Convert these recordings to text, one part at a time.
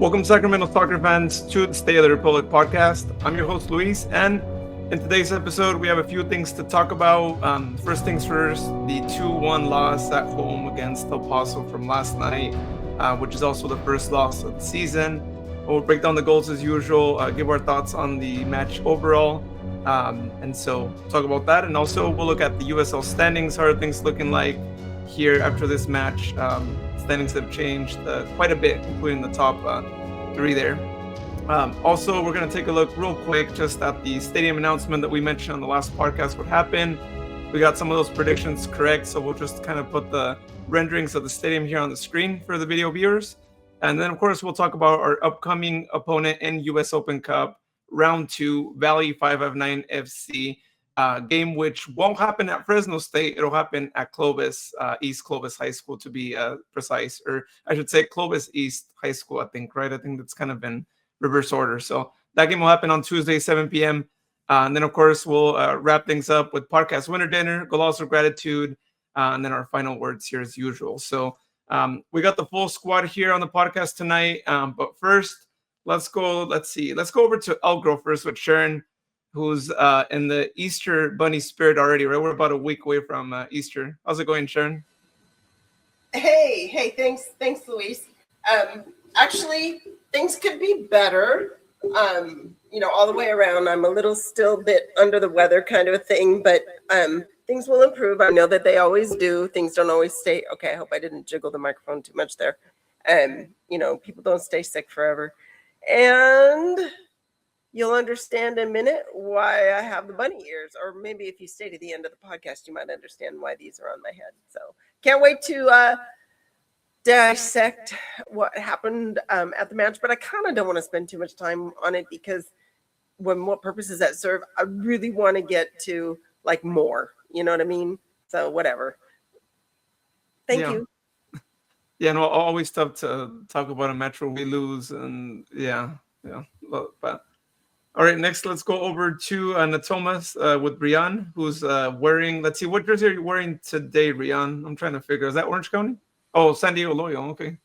Welcome, Sacramento soccer fans, to the State of the Republic podcast. I'm your host, Luis, and in today's episode, we have a few things to talk about. First things first, the 2-1 loss at home against El Paso from last night, which is also the first loss of the season. We'll break down the goals as usual, give our thoughts on the match overall, and so talk about that. And also, we'll look at the USL standings. How are things looking like here after this match? Standings have changed quite a bit, including the top three there. Also, we're going to take a look real quick just at the stadium announcement that we mentioned on the last podcast, what happened. We got some of those predictions correct, so we'll just kind of put the renderings of the stadium here on the screen for the video viewers. And then, of course, we'll talk about our upcoming opponent in US Open Cup, Round 2, Valley 559 FC. Game which won't happen at Fresno State. It'll happen at Clovis, East Clovis High School to be precise, or I should say Clovis East High School, I think, right? I think that's kind of in reverse order. So that game will happen on Tuesday, 7 p.m. And then, of course, we'll wrap things up with podcast winner dinner, Golazo Gratitude, and then our final words here as usual. So we got the full squad here on the podcast tonight. But first, let's go over to Elk first with Sharon, who's in the Easter bunny spirit already, right? We're about a week away from Easter. How's it going, Sharon? Hey, thanks, Luis. Actually, things could be better. All the way around. I'm a little still bit under the weather kind of a thing, but things will improve. I know that they always do. Things don't always stay. Okay, I hope I didn't jiggle the microphone too much there. People don't stay sick forever. And you'll understand in a minute why I have the bunny ears, or maybe if you stay to the end of the podcast, you might understand why these are on my head. So can't wait to dissect what happened at the match, but I kind of don't want to spend too much time on it because what purposes that serve? I really want to get to like more, you know what I mean? So whatever. Thank you. Yeah, no, always tough to talk about a match where we lose, and but all right, next, let's go over to Natomas with Rian, who's wearing, let's see, what jersey are you wearing today, Rian? I'm trying to figure. Is that Orange County? Oh, San Diego Loyal. Okay.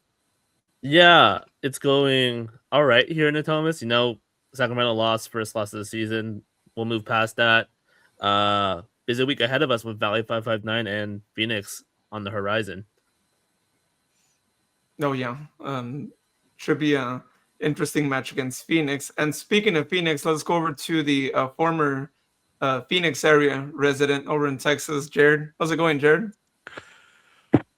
Yeah, it's going all right here in Natomas. Sacramento lost first loss of the season. We'll move past that. Busy week ahead of us with Valley 559 and Phoenix on the horizon. Oh, yeah. Should be a interesting match against Phoenix. And speaking of Phoenix, let's go over to the former Phoenix area resident over in Texas, Jared. How's it going, Jared?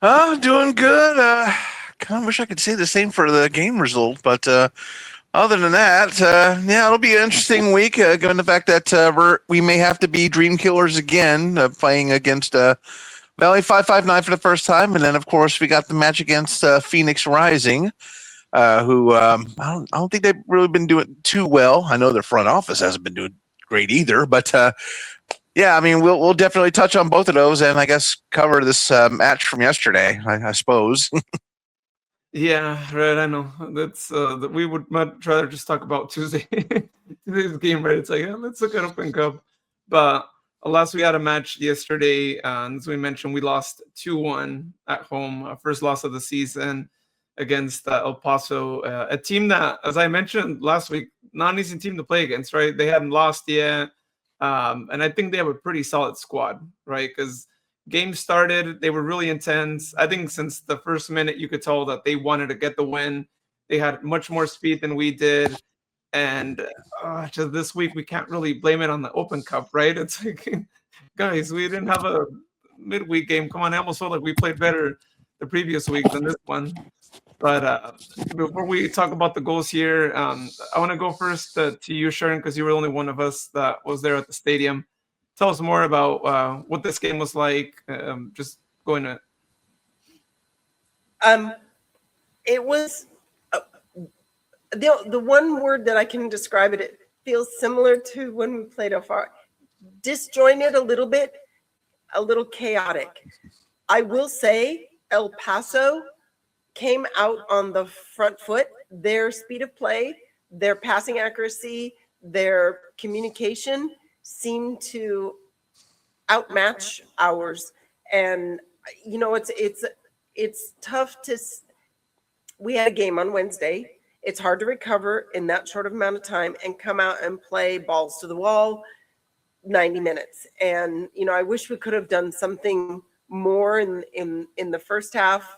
Doing good. Kind of wish I could say the same for the game result, but other than that, it'll be an interesting week, given the fact that we may have to be Dream Killers again, playing against Valley 559 for the first time, and then of course we got the match against Phoenix Rising. Who I don't think they've really been doing too well. I know their front office hasn't been doing great either, but we'll definitely touch on both of those and I guess cover this match from yesterday, I suppose. Yeah, right. I know that's we would much rather just talk about today's game, right? It's like let's look at Open Cup, but alas, we had a match yesterday, and as we mentioned, we lost 2-1 at home, first loss of the season against El Paso, a team that, as I mentioned last week, not an easy team to play against, right? They hadn't lost yet, and I think they have a pretty solid squad, right? Because games started, they were really intense. I think since the first minute, you could tell that they wanted to get the win. They had much more speed than we did, and just this week, we can't really blame it on the Open Cup, right? It's like, guys, we didn't have a midweek game. Come on, I almost felt like we played better the previous week than this one. But before we talk about the goals here, I want to go first to you, Sharon, because you were the only one of us that was there at the stadium. Tell us more about what this game was like. Just going to. It was the one word that I can describe it. It feels similar to when we played Afar. Disjointed a little bit, a little chaotic. I will say El Paso came out on the front foot. Their speed of play, their passing accuracy, their communication seemed to outmatch ours. And it's tough to. We had a game on Wednesday. It's hard to recover in that short of amount of time and come out and play balls to the wall 90 minutes. And, you know, I wish we could have done something more in the first half,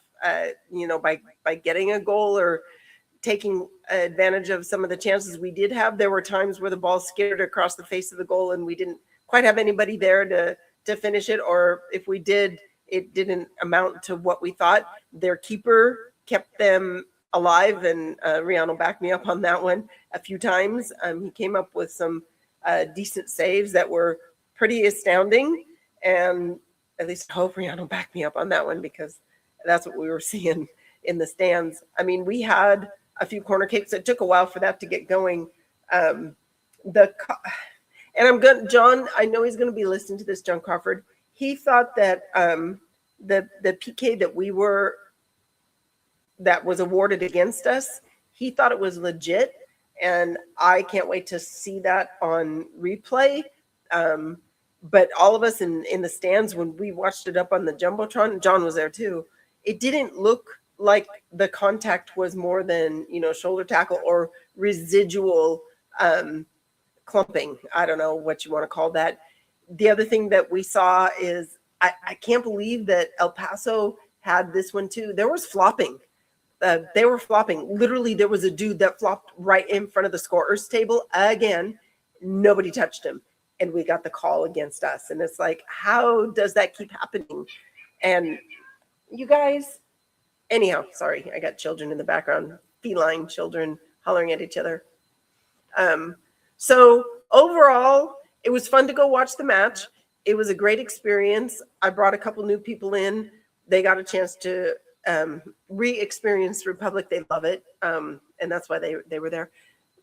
you know, by getting a goal or taking advantage of some of the chances we did have. There were times where the ball skidded across the face of the goal and we didn't quite have anybody there to finish it. Or if we did, it didn't amount to what we thought. Their keeper kept them alive, and Rihanna backed me up on that one a few times. He came up with some decent saves that were pretty astounding, and at least I hope Rihanna backed me up on that one, because that's what we were seeing in the stands. I mean, we had a few corner kicks. It took a while for that to get going. And John, I know he's going to be listening to this, John Crawford. He thought that the PK that was awarded against us, he thought it was legit, and I can't wait to see that on replay. But all of us in the stands, when we watched it up on the Jumbotron, John was there too, it didn't look like the contact was more than, you know, shoulder tackle or residual clumping. I don't know what you want to call that. The other thing that we saw is, I can't believe that El Paso had this one too. There was flopping. They were flopping. Literally, there was a dude that flopped right in front of the scorer's table again. Nobody touched him, and we got the call against us. And it's like, how does that keep happening? And you guys, anyhow, sorry, I got children in the background, feline children hollering at each other. So overall, it was fun to go watch the match. It was a great experience. I brought a couple new people in. They got a chance to re-experience Republic. They love it. And that's why they were there.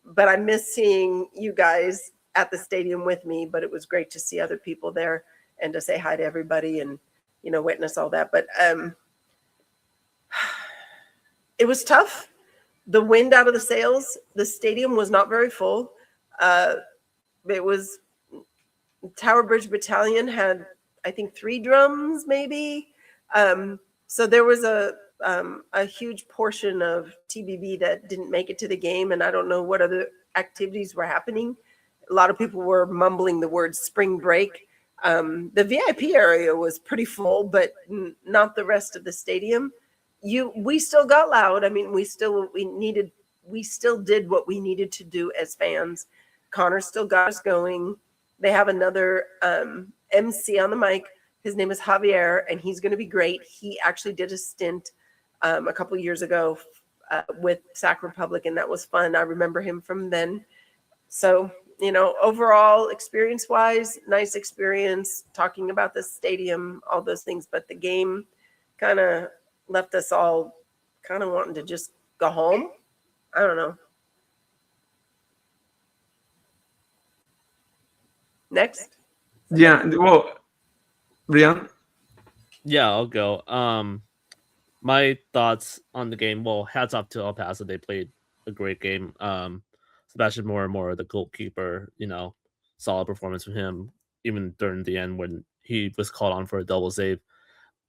But I miss seeing you guys at the stadium with me, but it was great to see other people there and to say hi to everybody and, you know, witness all that. But it was tough. The wind out of the sails. The stadium was not very full. It was Tower Bridge Battalion had, I think, 3 drums maybe. So there was a huge portion of TBB that didn't make it to the game, and I don't know what other activities were happening. A lot of people were mumbling the word spring break. The VIP area was pretty full, but not the rest of the stadium. We still got loud. I mean, we still did what we needed to do as fans. Connor still got us going. They have another MC on the mic. His name is Javier, and he's going to be great. He actually did a stint a couple years ago with Sac Republic, and that was fun. I remember him from then. So, you know, overall, experience-wise, nice experience, talking about the stadium, all those things. But the game kind of left us all kind of wanting to just go home. I don't know. Next. Yeah, well, Rian? Yeah, I'll go. My thoughts on the game. Well, hats off to El Paso. They played a great game. Sebastian Moore, the goalkeeper, you know, solid performance from him, even during the end when he was called on for a double save.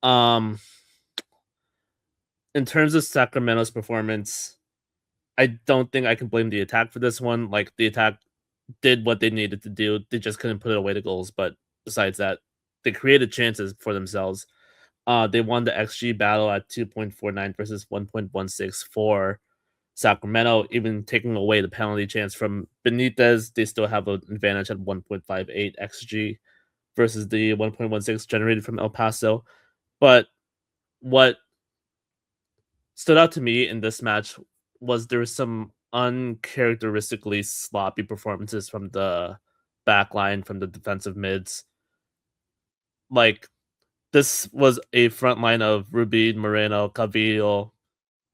In terms of Sacramento's performance, I don't think I can blame the attack for this one. Like, the attack did what they needed to do. They just couldn't put it away to goals. But besides that, they created chances for themselves. They won the XG battle at 2.49 versus 1.16 for Sacramento. Even taking away the penalty chance from Benitez, they still have an advantage at 1.58 XG versus the 1.16 generated from El Paso. But what stood out to me in this match was there was some uncharacteristically sloppy performances from the back line, from the defensive mids. Like, this was a front line of Rubin, Moreno, Cavillo,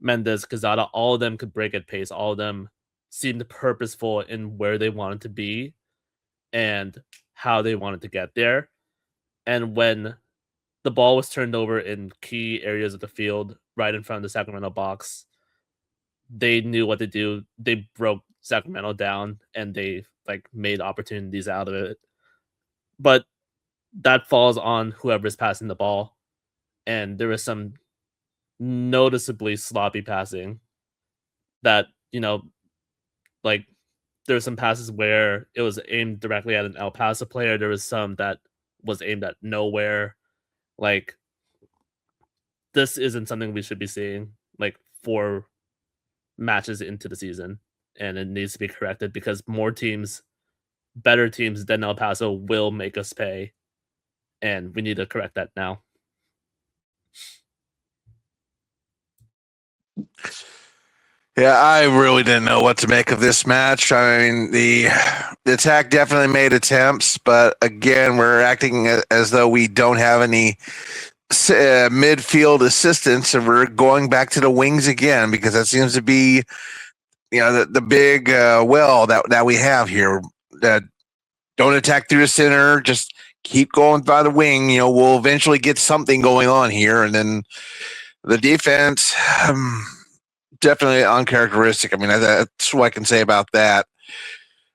Mendes, Quezada. All of them could break at pace. All of them seemed purposeful in where they wanted to be and how they wanted to get there. And when the ball was turned over in key areas of the field, right in front of the Sacramento box, they knew what to do. They broke Sacramento down and they made opportunities out of it. But that falls on whoever's passing the ball. And there was some noticeably sloppy passing that, like there were some passes where it was aimed directly at an El Paso player. There was some that was aimed at nowhere. Like, this isn't something we should be seeing, like, 4 matches into the season, and it needs to be corrected because more teams, better teams than El Paso, will make us pay, and we need to correct that now. Yeah, I really didn't know what to make of this match. I mean, the attack definitely made attempts, but again, we're acting as though we don't have any midfield assistance, and we're going back to the wings again because that seems to be, the big well that we have here. That don't attack through the center, just keep going by the wing. We'll eventually get something going on here, and then the defense. Definitely uncharacteristic. I mean, that's what I can say about that.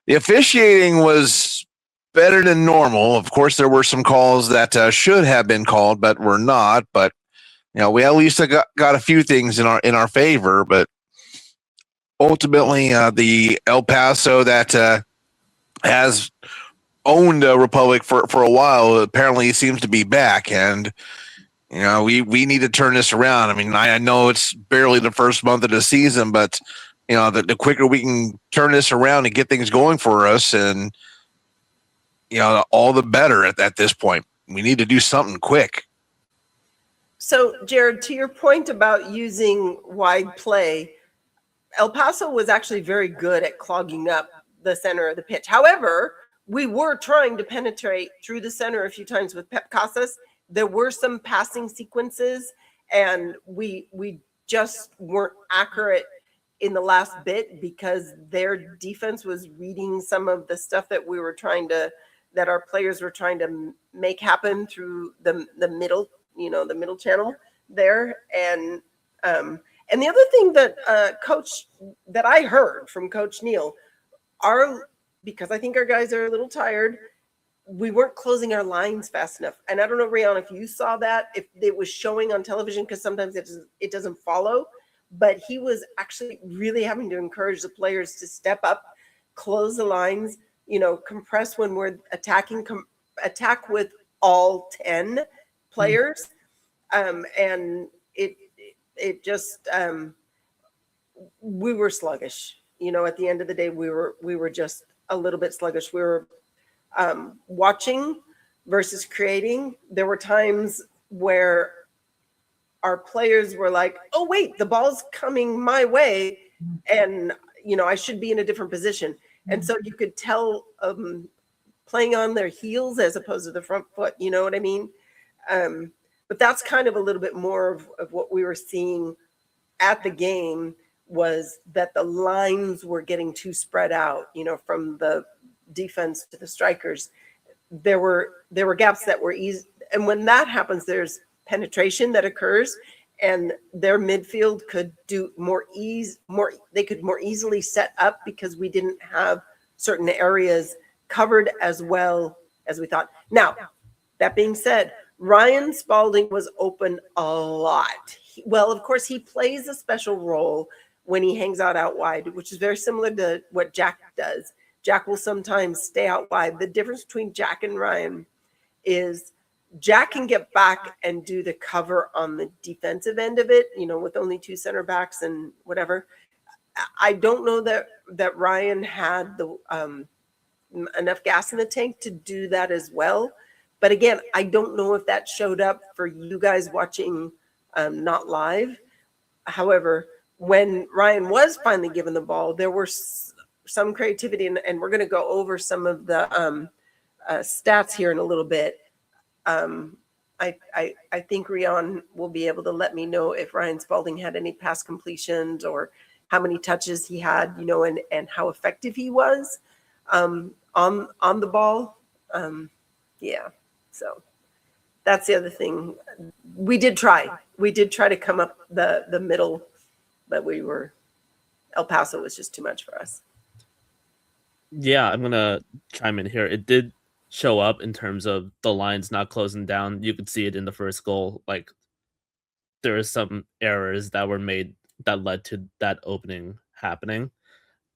The officiating was better than normal. Of course, there were some calls that should have been called, but were not. But we at least got a few things in our favor. But ultimately, the El Paso that has owned Republic for a while apparently seems to be back, and we need to turn this around. I mean, I know it's barely the first month of the season, but the quicker we can turn this around and get things going for us, and all the better at this point. We need to do something quick. So, Jared, to your point about using wide play, El Paso was actually very good at clogging up the center of the pitch. However, we were trying to penetrate through the center a few times with Pep Casas. There were some passing sequences, and we just weren't accurate in the last bit because their defense was reading some of the stuff that that our players were trying to make happen through the middle, the middle channel there. And the other thing that I heard from Coach Neal because I think our guys are a little tired, we weren't closing our lines fast enough. And I don't know, Rihanna, if you saw that, if it was showing on television, because sometimes it doesn't follow, but he was actually really having to encourage the players to step up, close the lines, compress when we're attacking, attack with all 10 players. And it just, we were sluggish, at the end of the day, we were just a little bit sluggish. We were watching versus creating. There were times where our players were like, oh, wait, the ball's coming my way. And, I should be in a different position. And so you could tell playing on their heels as opposed to the front foot, you know what I mean? But that's kind of a little bit more of what we were seeing at the game, was that the lines were getting too spread out, from the defense to the strikers. There were gaps that were easy, and when that happens, there's penetration that occurs, and their midfield could do they could more easily set up because we didn't have certain areas covered as well as we thought. Now, that being said, Ryan Spalding was open a lot. Of course, he plays a special role when he hangs out wide, which is very similar to what Jack does. Jack will sometimes stay out wide. The difference between Jack and Ryan is Jack can get back and do the cover on the defensive end of it, with only 2 center backs and whatever. I don't know that Ryan had the enough gas in the tank to do that as well. But again, I don't know if that showed up for you guys watching not live. However, when Ryan was finally given the ball, there were some creativity, and we're going to go over some of the stats here in a little bit. I think Rion will be able to let me know if Ryan Spalding had any pass completions or how many touches he had, and how effective he was on the ball. So that's the other thing. We did try to come up the middle, but El Paso was just too much for us. Yeah, I'm gonna chime in here. It did show up in terms of the lines not closing down. You could see it in the first goal. Like, there are some errors that were made that led to that opening happening.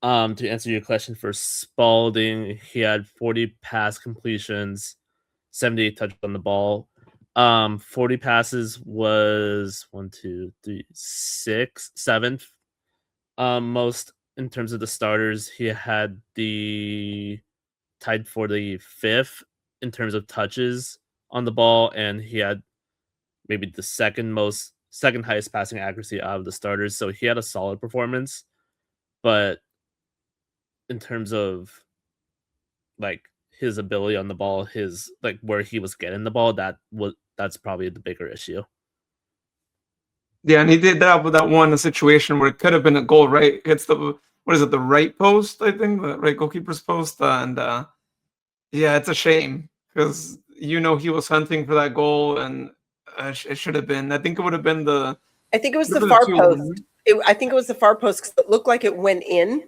To answer your question for Spalding, he had 40 pass completions, 78 touches on the ball. 40 passes was 7th. Most in terms of the starters. He had the tied for the 5th in terms of touches on the ball, and he had maybe the second highest passing accuracy out of the starters. So he had a solid performance, but in terms of like his ability on the ball, his like where he was getting the ball, that's probably the bigger issue. Yeah, and he did that with that one situation where it could have been a goal, right? Hits the the right post, I think, the right goalkeeper's post, and yeah, it's a shame because he was hunting for that goal, and it should have been. I think it would have been the. I think it was the far post. I think it was the far post because it looked like it went in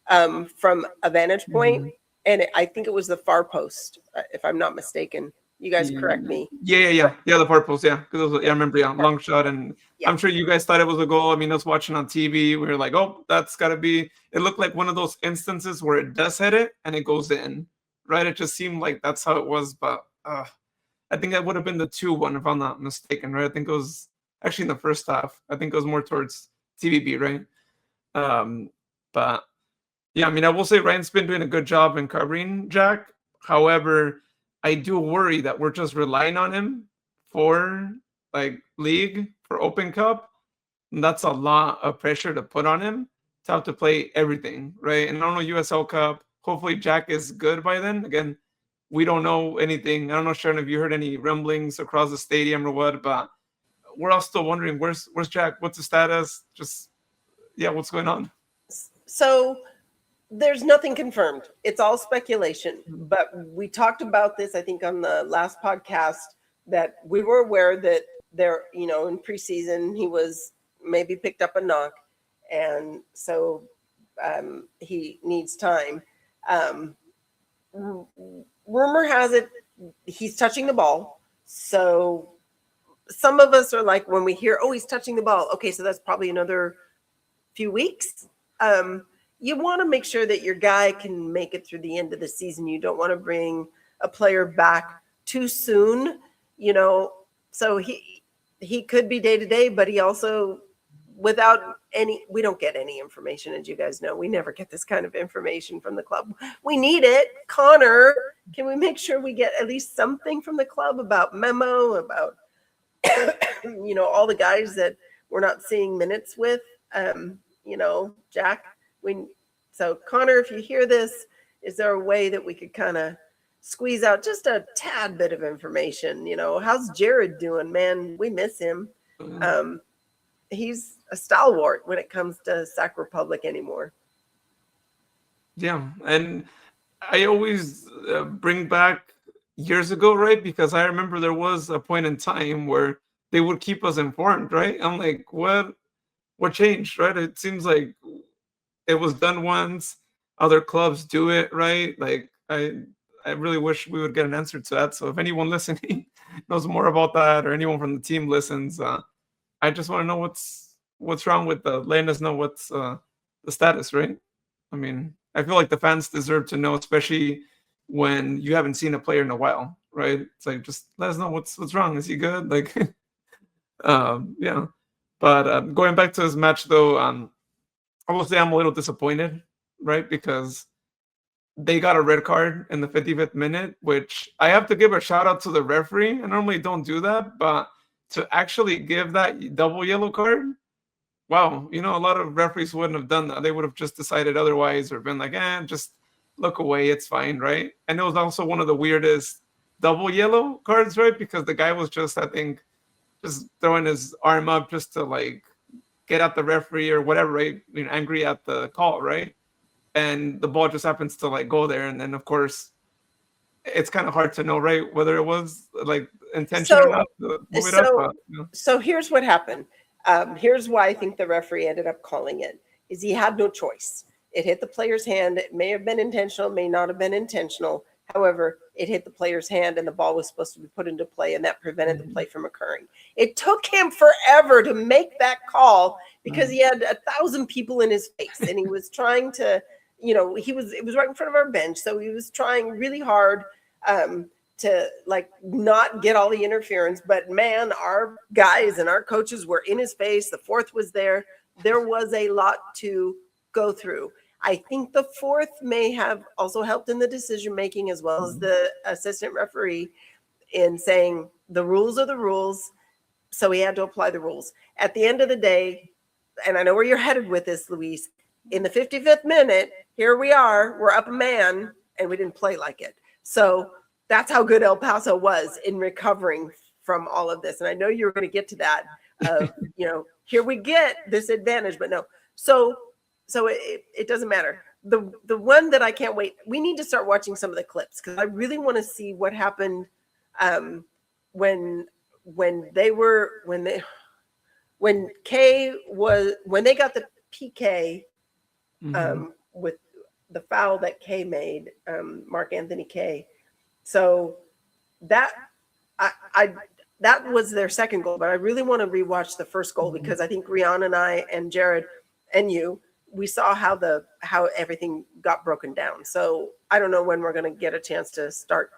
from a vantage point, and I think it was the far post, if I'm not mistaken. You guys correct me. Yeah, the far post, yeah. Because I remember, long shot, and I'm sure you guys thought it was a goal. I mean, us watching on TV, we were like, oh, that's got to be. It looked like one of those instances where it does hit it and it goes in, right? It just seemed like that's how it was, but I think that would have been the 2-1 if I'm not mistaken, right? I think it was actually in the first half. I think it was more towards TVB, right? But yeah, I mean, I will say Ryan's been doing a good job in covering Jack. However, I do worry that we're just relying on him for league, for Open Cup. And that's a lot of pressure to put on him to have to play everything, right? And I don't know, USL Cup. Hopefully Jack is good by then. Again, we don't know anything. I don't know, Sharon, if you heard any rumblings across the stadium or what, but we're all still wondering where's Jack? What's the status? Just what's going on? So there's nothing confirmed. It's all speculation. But we talked about this, I think, on the last podcast, that we were aware that there, in preseason, he was maybe picked up a knock. And so he needs time. Rumor has it he's touching the ball. So some of us are like, when we hear, oh, he's touching the ball. Okay, so that's probably another few weeks. You want to make sure that your guy can make it through the end of the season. You don't want to bring a player back too soon, So he could be day to day, but he also, we don't get any information, as you guys know. We never get this kind of information from the club. We need it. Connor, can we make sure we get at least something from the club about Memo, about all the guys that we're not seeing minutes with? Jack. So Connor, if you hear this, is there a way that we could kind of squeeze out just a tad bit of information? How's Jared doing, man? We miss him. He's a stalwart when it comes to Sac Republic anymore. Yeah, and I always bring back years ago, right? Because I remember there was a point in time where they would keep us informed, right? I'm like, what changed, right? It seems like it was done once. Other clubs do it, right? Like I really wish we would get an answer to that. So if anyone listening knows more about that, or anyone from the team listens, I just want to know what's wrong with letting us know what's the status, right? I mean, I feel like the fans deserve to know, especially when you haven't seen a player in a while, right? It's like, just let us know what's wrong. Is he good? Like, yeah. But going back to this match, though, I will say I'm a little disappointed, right? Because they got a red card in the 55th minute, which I have to give a shout out to the referee. I normally don't do that, but to actually give that double yellow card, wow, a lot of referees wouldn't have done that. They would have just decided otherwise, or been like, just look away, it's fine, right? And it was also one of the weirdest double yellow cards, right? Because the guy was just, I think, just throwing his arm up just to get at the referee or whatever, right? Angry at the call, right? And the ball just happens to go there, and then of course it's kind of hard to know, right, whether it was intention or not to move it up. So here's what happened. Here's why I think the referee ended up calling it, is he had no choice. It hit the player's hand. It may have been intentional, may not have been intentional. However, it hit the player's hand and the ball was supposed to be put into play, and that prevented the play from occurring. It took him forever to make that call because he had 1,000 people in his face, and he was trying to, it was right in front of our bench, so he was trying really hard to like not get all the interference. But man, our guys and our coaches were in his face. The fourth was there. There was a lot to go through. I think the fourth may have also helped in the decision making, as well as the assistant referee, in saying the rules are the rules. So he had to apply the rules. At the end of the day, and I know where you're headed with this, Luis, in the 55th minute, here we are, we're up a man, and we didn't play like it. So that's how good El Paso was in recovering from all of this. And I know you were going to get to that. Here we get this advantage, but no. So it doesn't matter. The one that I can't wait, we need to start watching some of the clips because I really want to see what happened when they got the PK with the foul that Kay made, Mark Anthony Kay. So that that was their second goal, but I really want to rewatch the first goal because I think Rian and I and Jared and you, we saw how everything got broken down. So I don't know when we're going to get a chance to start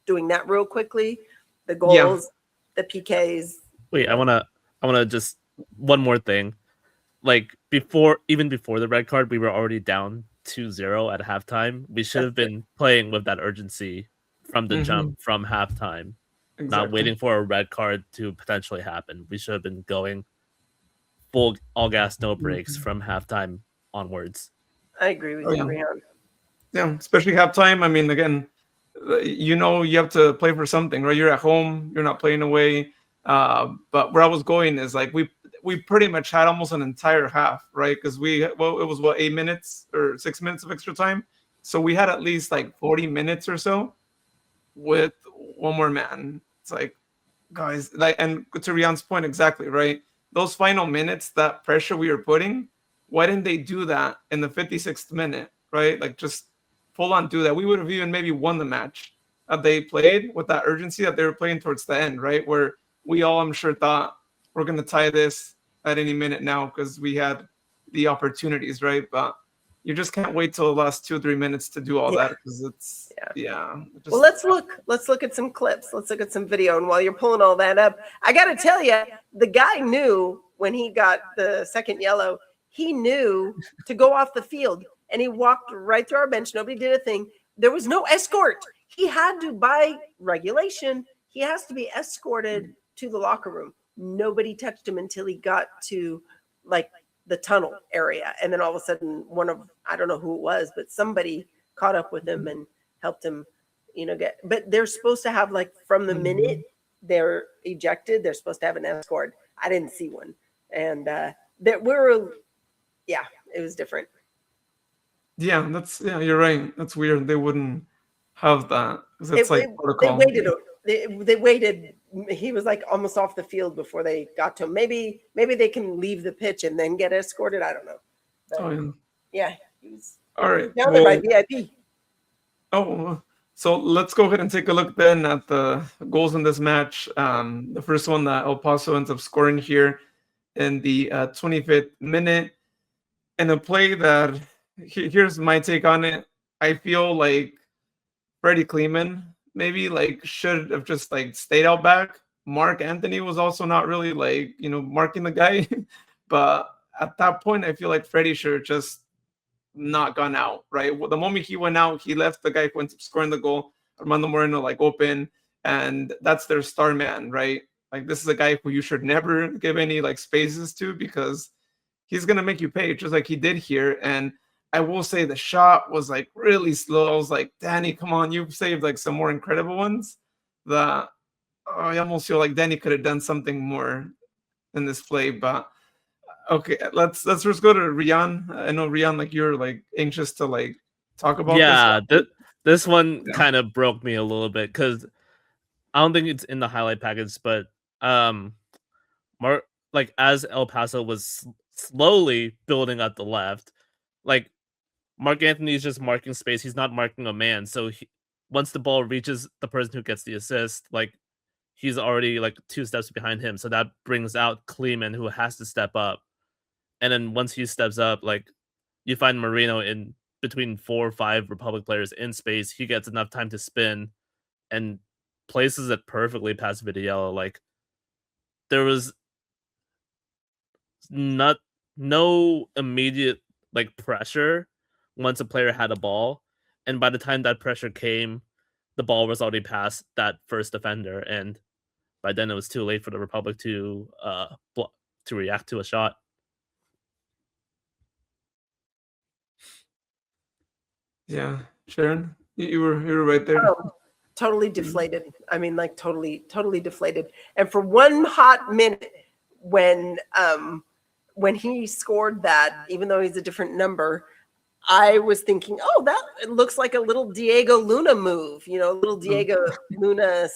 doing that real quickly. The goals, the PKs. Wait, I want to just one more thing. Like before the red card, we were already down 2-0 at halftime. We should have been playing with that urgency from the jump from halftime, not waiting for a red card to potentially happen. We should have been going full all gas, no brakes from halftime onwards. I agree with you, Rian. Yeah, especially halftime. I mean, again, you have to play for something, right? You're at home, you're not playing away. But where I was going is like we pretty much had almost an entire half, right? Because it was 8 minutes or 6 minutes of extra time. So we had at least like 40 minutes or so with one more man. It's like, guys, and to Rian's point, exactly, right? Those final minutes, that pressure we were putting, why didn't they do that in the 56th minute, right? Like just full on do that. We would have even maybe won the match had they played with that urgency that they were playing towards the end, right? Where we all, I'm sure, thought we're going to tie this at any minute now because we had the opportunities, right? But you just can't wait till the last 2-3 minutes to do all that because it's Well, let's look at some clips. Let's look at some video. And while you're pulling all that up, I got to tell you, the guy knew when he got the second yellow, he knew to go off the field and he walked right through our bench. Nobody did a thing. There was no escort. He had to, by regulation, he has to be escorted to the locker room. Nobody touched him until he got to like the tunnel area. And then all of a sudden I don't know who it was, but somebody caught up with him and helped him, but they're supposed to have like from the minute they're ejected, they're supposed to have an escort. I didn't see one. And it was different. Yeah, you're right. That's weird. They wouldn't have that. It's like protocol. They waited. He was like almost off the field before they got to him. Maybe they can leave the pitch and then get escorted. I don't know. But, he was all right. Down there by VIP. Oh, so let's go ahead and take a look then at the goals in this match. The first one that El Paso ends up scoring here in the 25th minute, in a play that here's my take on it. I feel like Freddie Kleeman maybe like should have just like stayed out back. Mark Anthony was also not really like, marking the guy. But at that point, I feel like Freddie should have just not gone out, right? Well, the moment he went out, he left the guy who went up scoring the goal, Armando Moreno, like open. And that's their star man, right? Like this is a guy who you should never give any like spaces to because he's going to make you pay just like he did here. And I will say the shot was like really slow. I was like, Danny, come on, you've saved like some more incredible ones that I almost feel like Danny could have done something more in this play. But okay, let's first go to Rian. I know Rian, like you're like anxious to like talk about this one kind of broke me a little bit because I don't think it's in the highlight package, but like as El Paso was slowly building up the left, like Mark Anthony is just marking space. He's not marking a man. So once the ball reaches the person who gets the assist, like he's already like 2 steps behind him. So that brings out Kleeman, who has to step up. And then once he steps up, like you find Marino in between 4 or 5 Republic players in space. He gets enough time to spin and places it perfectly past Vidiello. Like there was no immediate like pressure once a player had a ball, and by the time that pressure came, the ball was already past that first defender, and by then it was too late for the Republic to react to a shot. Yeah, Sharon, you were right there. Oh, totally deflated. I mean, like totally deflated. And for one hot minute, when he scored that, even though he's a different number, I was thinking, oh, that it looks like a little Diego Luna move, a little Diego Luna,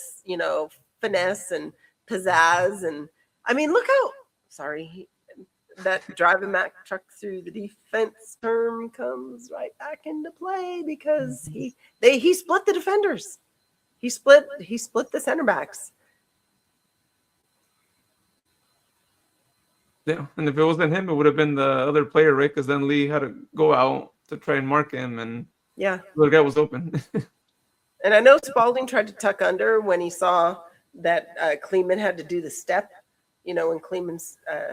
finesse and pizzazz. And I mean, look how, that driving Mack truck through the defense term comes right back into play because he split the defenders. He split the center backs. Yeah, and if it wasn't him, it would have been the other player, right? Because then Lee had to go out to try and mark him, and yeah, the guy was open. And I know Spalding tried to tuck under when he saw that Kleeman had to do the step, when Kleeman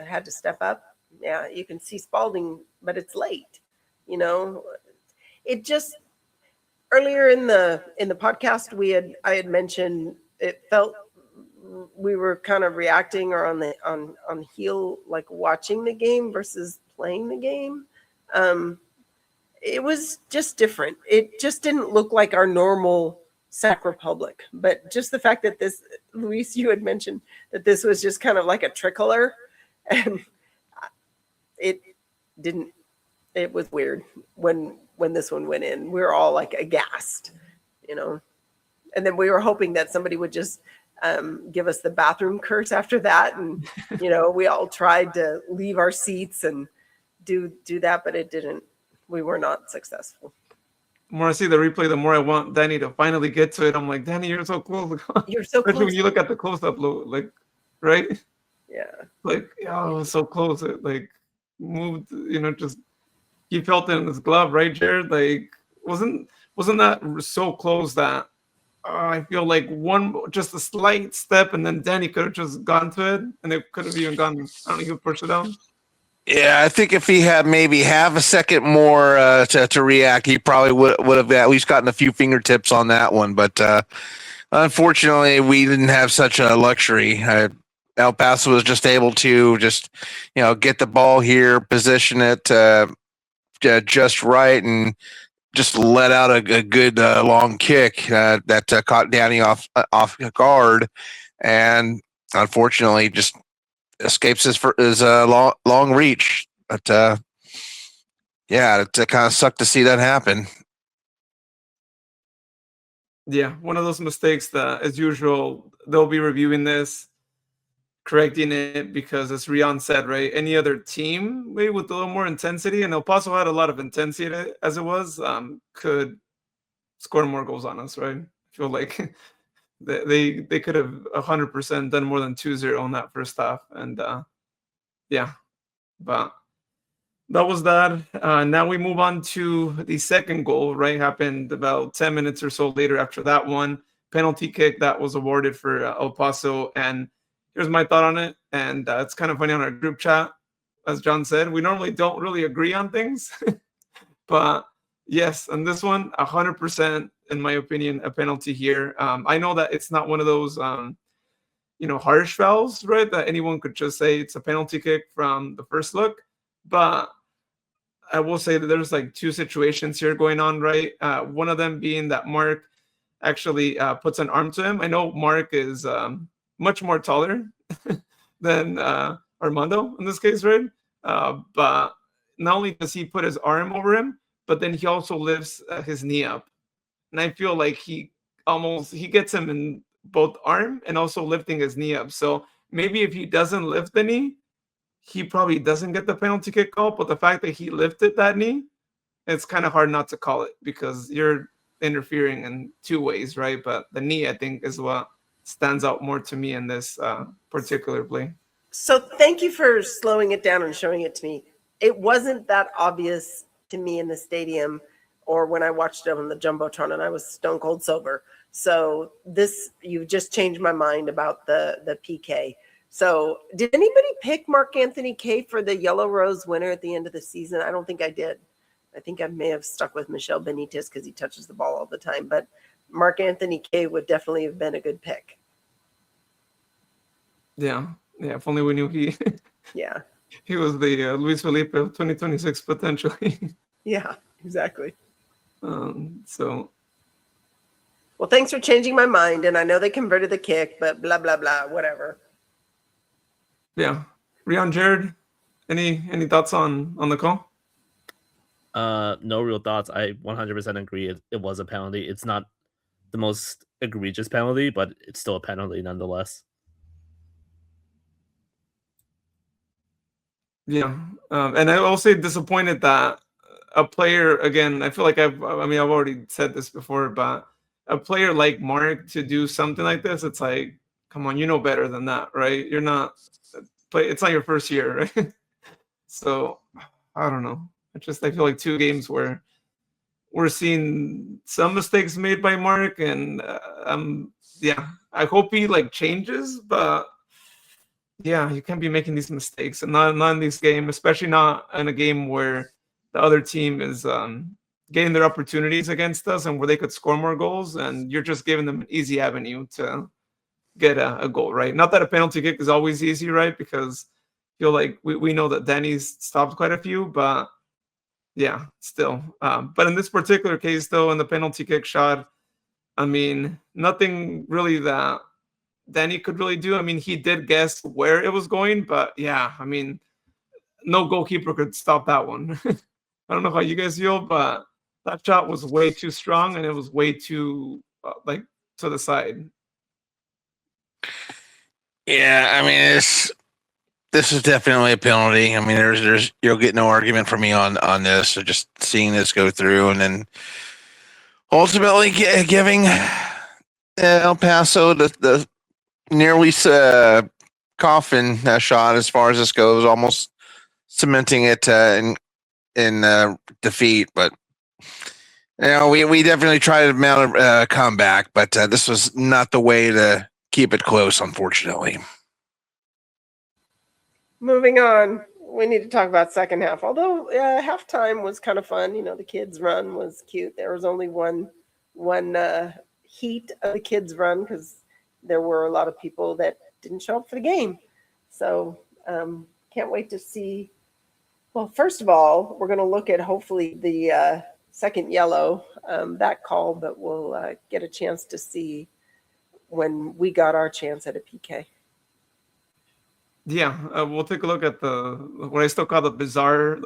had to step up. Yeah, you can see Spalding, but it's late. It just earlier in the podcast I had mentioned it felt we were kind of reacting or on heel, like watching the game versus playing the game. It was just different. It just didn't look like our normal Sac Republic. But just the fact that this, Luis, you had mentioned that this was just kind of like a trickler, and it was weird when this one went in. We were all like aghast, and then we were hoping that somebody would just give us the bathroom curse after that. And, we all tried to leave our seats and do that, but it didn't. We were not successful. The more I see the replay, the more I want Danny to finally get to it. I'm like, Danny, you're so close. You're so Especially close. when you look at the close-up, like, right? Yeah. Like, oh, it was so close. It, like, moved, just he felt it in his glove, right, Jared? Like, wasn't that so close that I feel like just a slight step, and then Danny could have just gone to it, and it could have even gone. I don't know, he would push it down. Yeah, I think if he had maybe half a second more to react, he probably would have at least gotten a few fingertips on that one. But unfortunately, we didn't have such a luxury. El Paso was just able to get the ball here, position it just right, and just let out a good long kick that caught Danny off guard, and unfortunately just escapes his long reach. But it kind of sucked to see that happen. Yeah, one of those mistakes that, as usual, they'll be reviewing this, correcting it, because as Rion said, right, any other team maybe with a little more intensity, and El Paso had a lot of intensity as it was, could score more goals on us, right? I feel like they could have 100% done more than 2-0 in that first half. And but that was that. Now we move on to the second goal, right? Happened about 10 minutes or so later after that one. Penalty kick that was awarded for El Paso. And here's my thought on it. And it's kind of funny on our group chat, as John said, we normally don't really agree on things. But yes, on this one, 100%, in my opinion, a penalty here. I know that it's not one of those, harsh fouls, right? That anyone could just say it's a penalty kick from the first look. But I will say that there's like two situations here going on, right? One of them being that Mark actually puts an arm to him. I know Mark is much more taller than Armando in this case, right? But not only does he put his arm over him, but then he also lifts his knee up. And I feel like he gets him in both arm and also lifting his knee up. So maybe if he doesn't lift the knee, he probably doesn't get the penalty kick call. But the fact that he lifted that knee, it's kind of hard not to call it, because interfering in two ways, right? But the knee, I think, is what stands out more to me in this particular play. So thank you for slowing it down and showing it to me. It wasn't that obvious to me in the stadium or when I watched it on the Jumbotron, and I was stone cold sober. So you just changed my mind about the PK. So did anybody pick Mark Anthony Kaye for the Yellow Rose winner at the end of the season? I don't think I did. I think I may have stuck with Michel Benitez because he touches the ball all the time. But Mark Anthony Kaye would definitely have been a good pick. Yeah. If only we knew he he was the Luis Felipe of 2026 potentially. Yeah, exactly. So. Well, thanks for changing my mind. And I know they converted the kick, but blah, blah, blah, whatever. Yeah. Rion, Jared, any thoughts on the call? No real thoughts. I 100% agree. It was a penalty. It's not the most egregious penalty, but it's still a penalty nonetheless. Yeah. And I also disappointed that a player, again, I feel like I've already said this before, but a player like Mark to do something like this, it's like, come on, you know better than that, right? You're not, it's not your first year, right? So I don't know. I feel like 2 games where we're seeing some mistakes made by Mark, and I hope he changes, but yeah, you can't be making these mistakes, and not in this game, especially not in a game where the other team is getting their opportunities against us and where they could score more goals, and you're just giving them an easy avenue to get a goal, right? Not that a penalty kick is always easy, right? Because I feel like we know that Danny's stopped quite a few, but yeah, still. But in this particular case, though, in the penalty kick shot, I mean, nothing really that Danny could really do. I mean, he did guess where it was going, but yeah, I mean, no goalkeeper could stop that one. I don't know how you guys feel, but that shot was way too strong, and it was way too to the side. Yeah, I mean, this is definitely a penalty. I mean, there's you'll get no argument from me on this. So just seeing this go through, and then ultimately giving El Paso the nearly coffin shot as far as this goes, almost cementing it in defeat. But we definitely tried to mount a comeback, but this was not the way to keep it close, unfortunately. Moving on, we need to talk about second half. Although halftime was kind of fun, the kids' run was cute. There was only one heat of the kids' run because there were a lot of people that didn't show up for the game. So can't wait to see. Well, first of all, we're going to look at hopefully the second yellow, that call, but we'll get a chance to see when we got our chance at a PK. Yeah, we'll take a look at what I still call the bizarre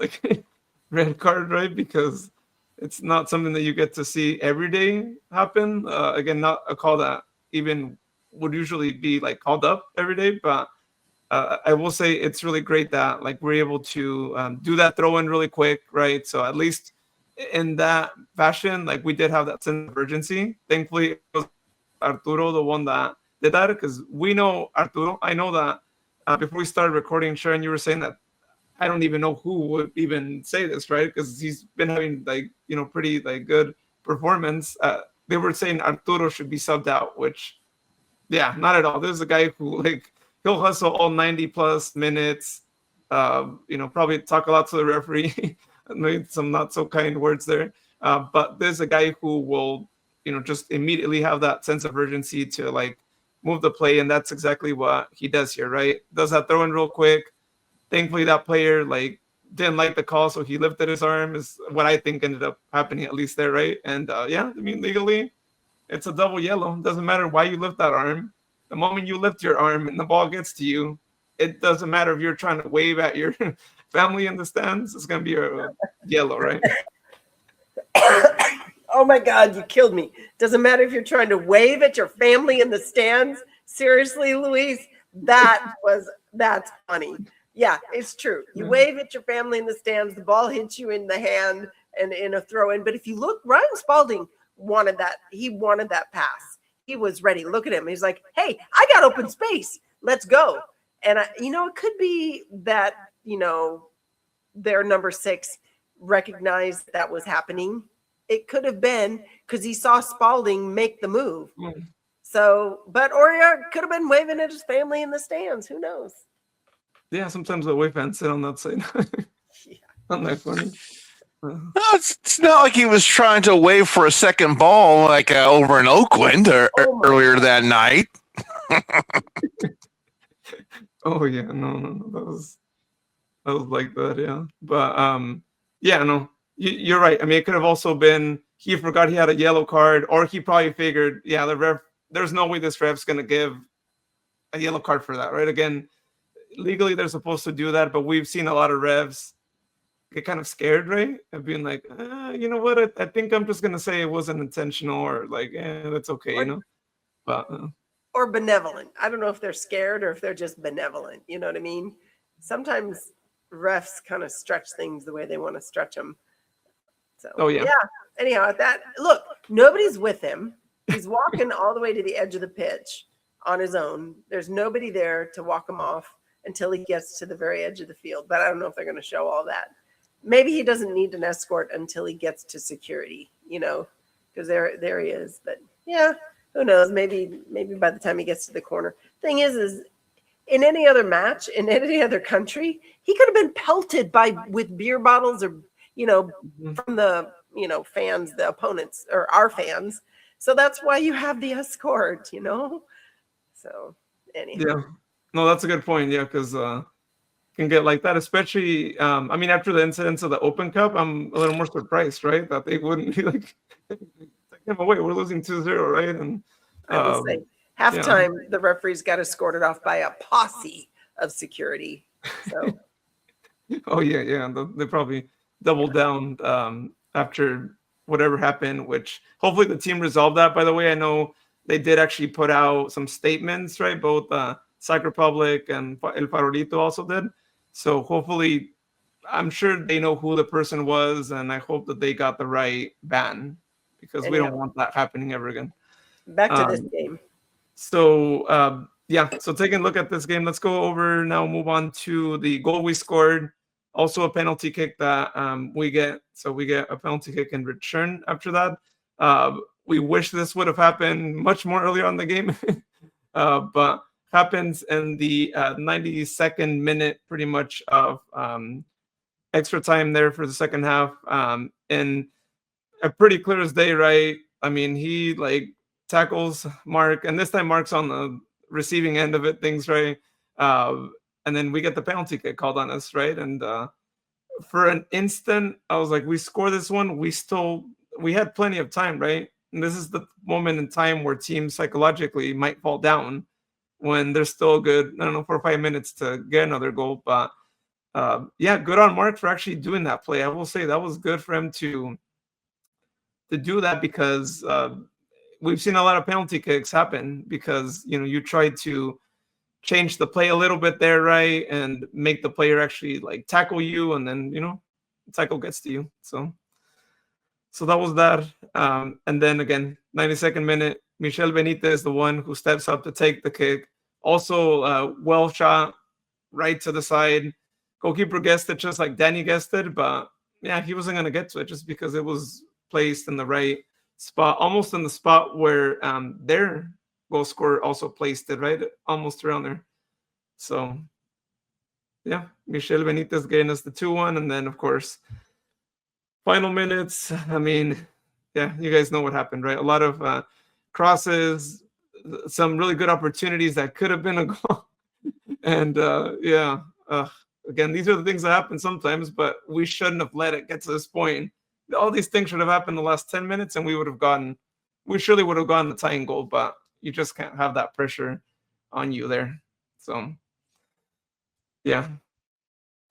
red card, right? Because it's not something that you get to see every day happen. Again, not a call that even would usually be called up every day, but I will say it's really great that we're able to do that throw in really quick, right? So at least in that fashion, we did have that sense of urgency. Thankfully, it was Arturo the one that did that, because we know Arturo. I know that before we started recording, Sharon, you were saying that I don't even know who would even say this, right? Because he's been having pretty good performance. They were saying Arturo should be subbed out, which not at all. This is a guy who he'll hustle all 90 plus minutes. Probably talk a lot to the referee, maybe some not so kind words there. But there's a guy who will just immediately have that sense of urgency to move the play, and that's exactly what he does here, right? Does that throw in real quick. Thankfully, that player didn't like the call, so he lifted his arm, is what I think ended up happening, at least there, right? And I mean, legally, it's a double yellow. It doesn't matter why you lift that arm. The moment you lift your arm and the ball gets to you, it doesn't matter if you're trying to wave at your family in the stands. It's going to be a yellow, right? Oh my God, you killed me. Doesn't matter if you're trying to wave at your family in the stands. Seriously, Luis, that's funny. Yeah, it's true. You wave at your family in the stands, the ball hits you in the hand and in a throw in. But if you look, Ryan Spalding wanted that. He wanted that pass. He was ready. Look at him. He's like, hey, I got open space. Let's go. And, it could be that, their number 6 recognized that was happening. It could have been because he saw Spalding make the move. So, but Aurier could have been waving at his family in the stands. Who knows? Yeah, sometimes the away fans sit on that side. On that corner. No, it's not like he was trying to wave for a second ball like over in Oakland earlier that night. Oh yeah, no, that was like that, yeah. But yeah, no, you're right. I mean, it could have also been he forgot he had a yellow card, or he probably figured, yeah, the ref. There's no way this ref's gonna give a yellow card for that, right? Again, legally they're supposed to do that, but we've seen a lot of refs get kind of scared, right? And being like, you know what? I think I'm just gonna say it wasn't intentional, or like, that's okay, But or benevolent. I don't know if they're scared or if they're just benevolent. You know what I mean? Sometimes refs kind of stretch things the way they want to stretch them. So, yeah. Anyhow, look, nobody's with him. He's walking all the way to the edge of the pitch on his own. There's nobody there to walk him off until he gets to the very edge of the field. But I don't know if they're going to show all that. Maybe he doesn't need an escort until he gets to security, because there he is. But yeah, who knows? Maybe by the time he gets to the corner. Thing is in any other match, in any other country, he could have been pelted with beer bottles or, from the, fans, the opponents or our fans. So that's why you have the escort, So anyhow. Yeah. No, that's a good point. Yeah, because can get like that, especially after the incidents of the Open Cup, I'm a little more surprised, right? That they wouldn't be like, take him away. We're losing 2-0, right? And I will say halftime, the referees got escorted off by a posse of security. So oh yeah. They probably doubled down after whatever happened, which hopefully the team resolved that. By the way, I know they did actually put out some statements, right? Both Sacramento Republic and El Farolito also did. So hopefully, I'm sure they know who the person was, and I hope that they got the right ban, because we don't want that happening ever again. Back to this game. So so taking a look at this game, let's go over now, move on to the goal we scored. Also a penalty kick that we get. So we get a penalty kick in return after that. We wish this would have happened much more earlier on the game, but happens in the 92nd minute, pretty much, of extra time there for the second half. And a pretty clear as day, right? I mean, he tackles Mark, and this time Mark's on the receiving end of it, things right. And then we get the penalty kick called on us, right? And for an instant, I was like, we score this one. We had plenty of time, right? And this is the moment in time where teams psychologically might fall down when there's still good, 4 or 5 minutes to get another goal. But good on Mark for actually doing that play. I will say that was good for him to do that, because we've seen a lot of penalty kicks happen because, you try to change the play a little bit there, right? And make the player actually tackle you, and then, the tackle gets to you. So that was that. And then again, 92nd minute, Michel Benitez, the one who steps up to take the kick. Also, well shot right to the side. Goalkeeper guessed it just like Danny guessed it, but yeah, he wasn't going to get to it just because it was placed in the right spot, almost in the spot where their goal scorer also placed it, right? Almost around there. So, yeah, Michel Benitez getting us the 2-1. And then, of course, final minutes. I mean, yeah, you guys know what happened, right? A lot of crosses, some really good opportunities that could have been a goal. And, again, these are the things that happen sometimes, but we shouldn't have let it get to this point. All these things should have happened in the last 10 minutes, and we surely would have gotten the tying goal, but you just can't have that pressure on you there. So, yeah.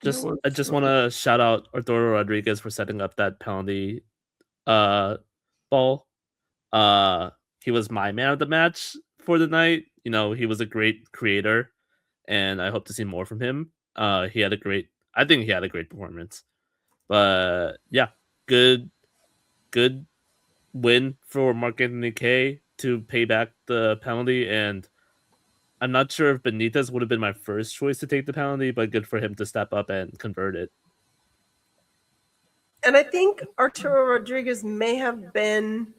I just want to shout out Arturo Rodriguez for setting up that penalty ball. He was my man of the match for the night. He was a great creator, and I hope to see more from him. I think he had a great performance. But yeah, good win for Mark Anthony Kaye to pay back the penalty, and I'm not sure if Benitez would have been my first choice to take the penalty, but good for him to step up and convert it. And I think Arturo Rodriguez may have been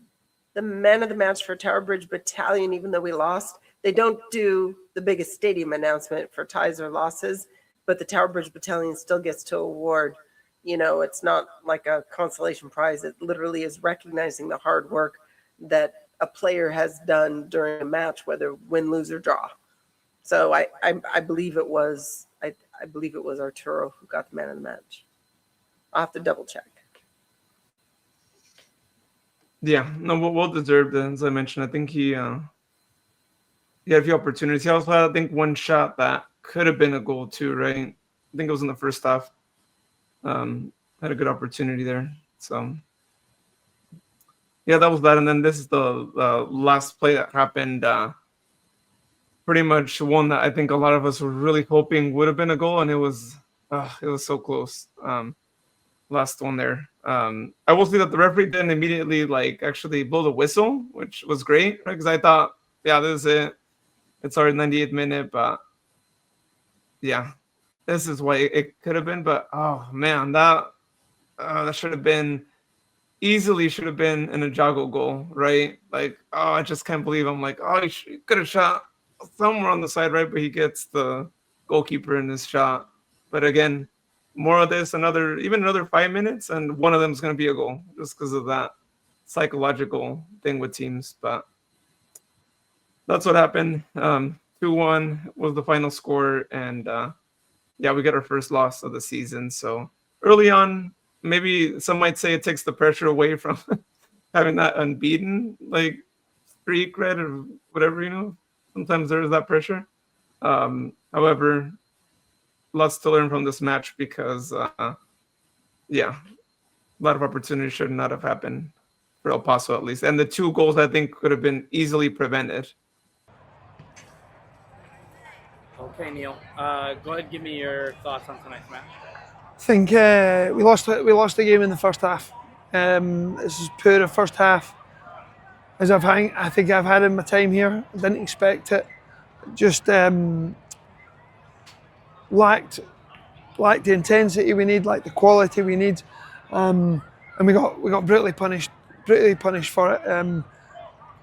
the man of the match for Tower Bridge Battalion, even though we lost. They don't do the biggest stadium announcement for ties or losses, but the Tower Bridge Battalion still gets to award. It's not like a consolation prize. It literally is recognizing the hard work that a player has done during a match, whether win, lose, or draw. So I believe it was Arturo who got the man of the match. I'll have to double check. Yeah, no, well deserved. As I mentioned, I think he had a few opportunities. He also had, I think, one shot that could have been a goal too, right? I think it was in the first half. Had a good opportunity there. So, yeah, that was that. And then this is the last play that happened. Pretty much one that I think a lot of us were really hoping would have been a goal, and it was so close. Last one there. I will say that the referee didn't immediately actually blow the whistle, which was great, right? Because I thought, yeah, this is it. It's our 98th minute, but yeah, this is why it could have been. But oh man, that should have been easily an Ajago goal, right? I just can't believe I'm he could have shot somewhere on the side, right? But he gets the goalkeeper in this shot. But again, more of this, another 5 minutes, and one of them is going to be a goal just because of that psychological thing with teams. But that's what happened. 2-1 was the final score, and we get our first loss of the season. So early on, maybe some might say it takes the pressure away from having that unbeaten streak, right, or whatever. Sometimes there is that pressure. However, lots to learn from this match because, a lot of opportunities should not have happened for El Paso at least. And the 2 goals, I think, could have been easily prevented. Okay, Neil. Go ahead and give me your thoughts on tonight's match. I think we lost the game in the first half. This is poor the first half. As I think I've had in my time here, I didn't expect it. Just lacked the intensity we need, lacked the quality we need, and we got brutally punished for it.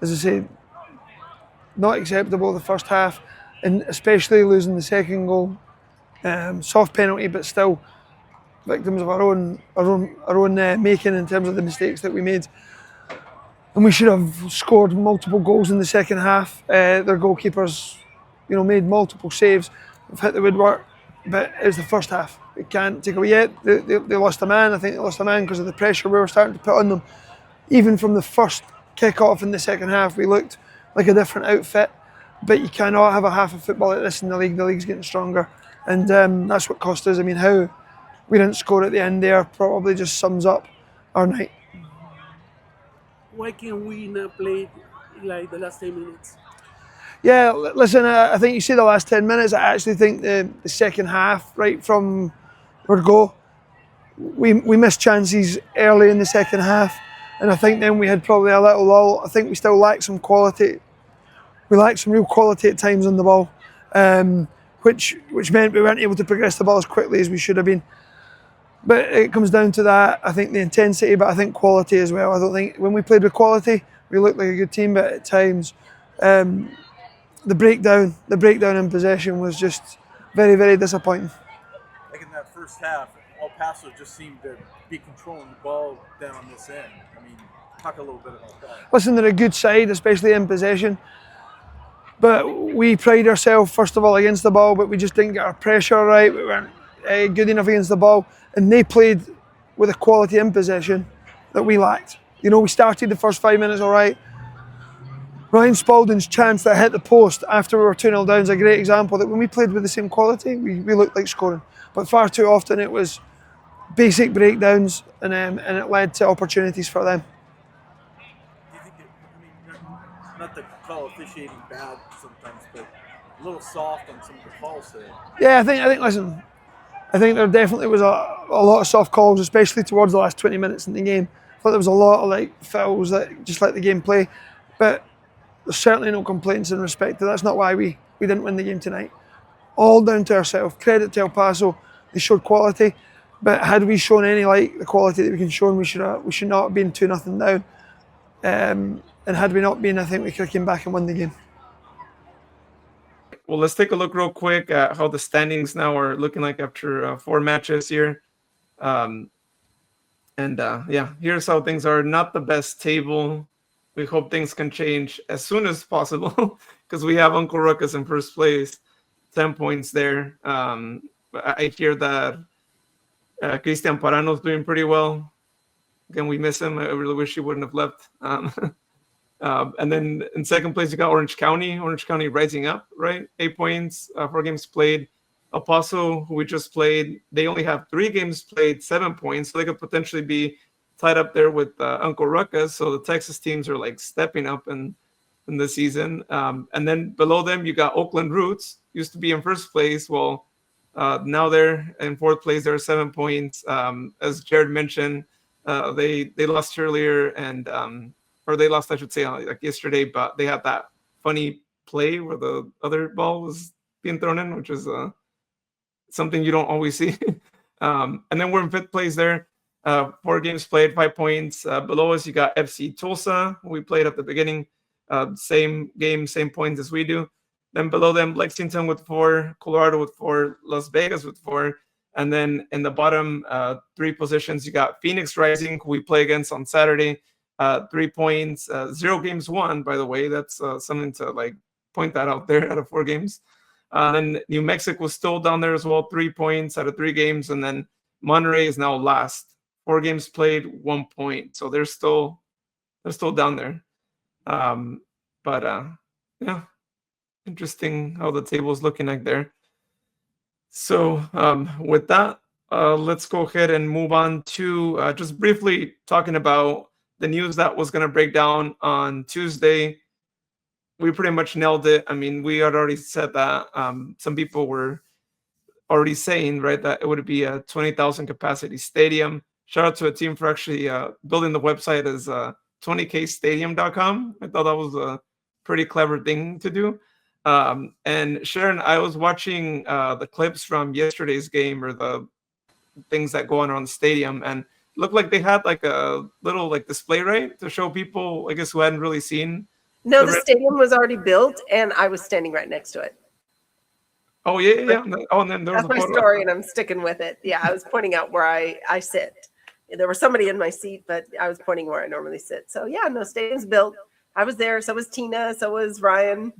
As I say, not acceptable the first half, and especially losing the second goal. Soft penalty, but still victims of our own making in terms of the mistakes that we made. And we should have scored multiple goals in the second half. Their goalkeepers, made multiple saves. We've hit the woodwork, but it was the first half. We can't take away yet. They lost a man. I think they lost a man because of the pressure we were starting to put on them. Even from the first kick-off in the second half, we looked like a different outfit. But you cannot have a half of football like this in the league. The league's getting stronger. And that's what cost us. I mean, how we didn't score at the end there probably just sums up our night. Why can we not play like the last 10 minutes? Yeah, listen, I think you see the last 10 minutes. I actually think the second half, right from our goal, we missed chances early in the second half. And I think then we had probably a little lull. I think we still lacked some quality. We lacked some real quality at times on the ball, which meant we weren't able to progress the ball as quickly as we should have been. But it comes down to that. I think the intensity, but I think quality as well. I don't think when we played with quality, we looked like a good team, but at times the breakdown in possession was just very, very disappointing. Like in that first half, El Paso just seemed to be controlling the ball down this end. I mean, talk a little bit about that. Listen, they're a good side, especially in possession. But we pride ourselves, first of all, against the ball, but we just didn't get our pressure right. We weren't good enough against the ball. And they played with a quality in possession that we lacked. We started the first 5 minutes all right. Ryan Spalding's chance that hit the post after we were 2-0 down is a great example that when we played with the same quality, we looked like scoring. But far too often it was basic breakdowns and it led to opportunities for them. Do you think not to call officiating bad sometimes, but a little soft on some of the calls there? Yeah, listen, I think there definitely was a lot of soft calls, especially towards the last 20 minutes in the game. I thought there was a lot of like fouls that just let the game play, but there's certainly no complaints in respect to that. That's not why we didn't win the game tonight. All down to ourselves. Credit to El Paso, they showed quality, but had we shown any like the quality that we can show, we should not have been 2-0 down. And had we not been, I think we could have came back and won the game. Well, let's take a look real quick at how the standings now are looking like after 4 matches here. Here's how things are. Not the best table. We hope things can change as soon as possible because we have Uncle Ruckus in first place, 10 points there. I hear that Cristian Parano's doing pretty well. Again, we miss him. I really wish he wouldn't have left. And then in second place, you got Orange County. Orange County rising up, right? 8 points, 4 games played. El Paso, who we just played, they only have 3 games played, 7 points. So they could potentially be tied up there with Uncle Ruckus. So the Texas teams are like stepping up in the season. And then below them, you got Oakland Roots, used to be in first place. Well, now they're in fourth place. They're 7 points. As Jared mentioned, they lost earlier or they lost, I should say, like yesterday, but they had that funny play where the other ball was being thrown in, which is something you don't always see. And then we're in fifth place there. 4 games played, 5 points. Below us, you got FC Tulsa, who we played at the beginning. Same game, same points as we do. Then below them, Lexington with 4, Colorado with 4, Las Vegas with 4. And then in the bottom 3 positions, you got Phoenix Rising, who we play against on Saturday. 3 points, 0 games won, by the way. That's something to like point that out there out of 4 games. Then New Mexico still down there as well, 3 points out of 3 games. And then Monterey is now last, 4 games played, 1 point. So they're still down there. Yeah, interesting how the table is looking like there. So with that, let's go ahead and move on to just briefly talking about the news that was going to break down on Tuesday. We pretty much nailed it. I mean, we had already said that. Some people were already saying, right, that it would be a 20,000 capacity stadium. Shout out to a team for actually building the website as 20kstadium.com. I thought that was a pretty clever thing to do. And Sharon, I was watching the clips from yesterday's game, or the things that go on around the stadium, and looked like they had like a little like display, right, to show people, I guess, who hadn't really seen. No, the stadium was already built, and I was standing right next to it. Oh yeah. Oh, and then there was That's my story, and I'm sticking with it. Yeah, I was pointing out where I sit. There was somebody in my seat, but I was pointing where I normally sit. So yeah, no, stadium's built. I was there. So was Tina. So was Ryan.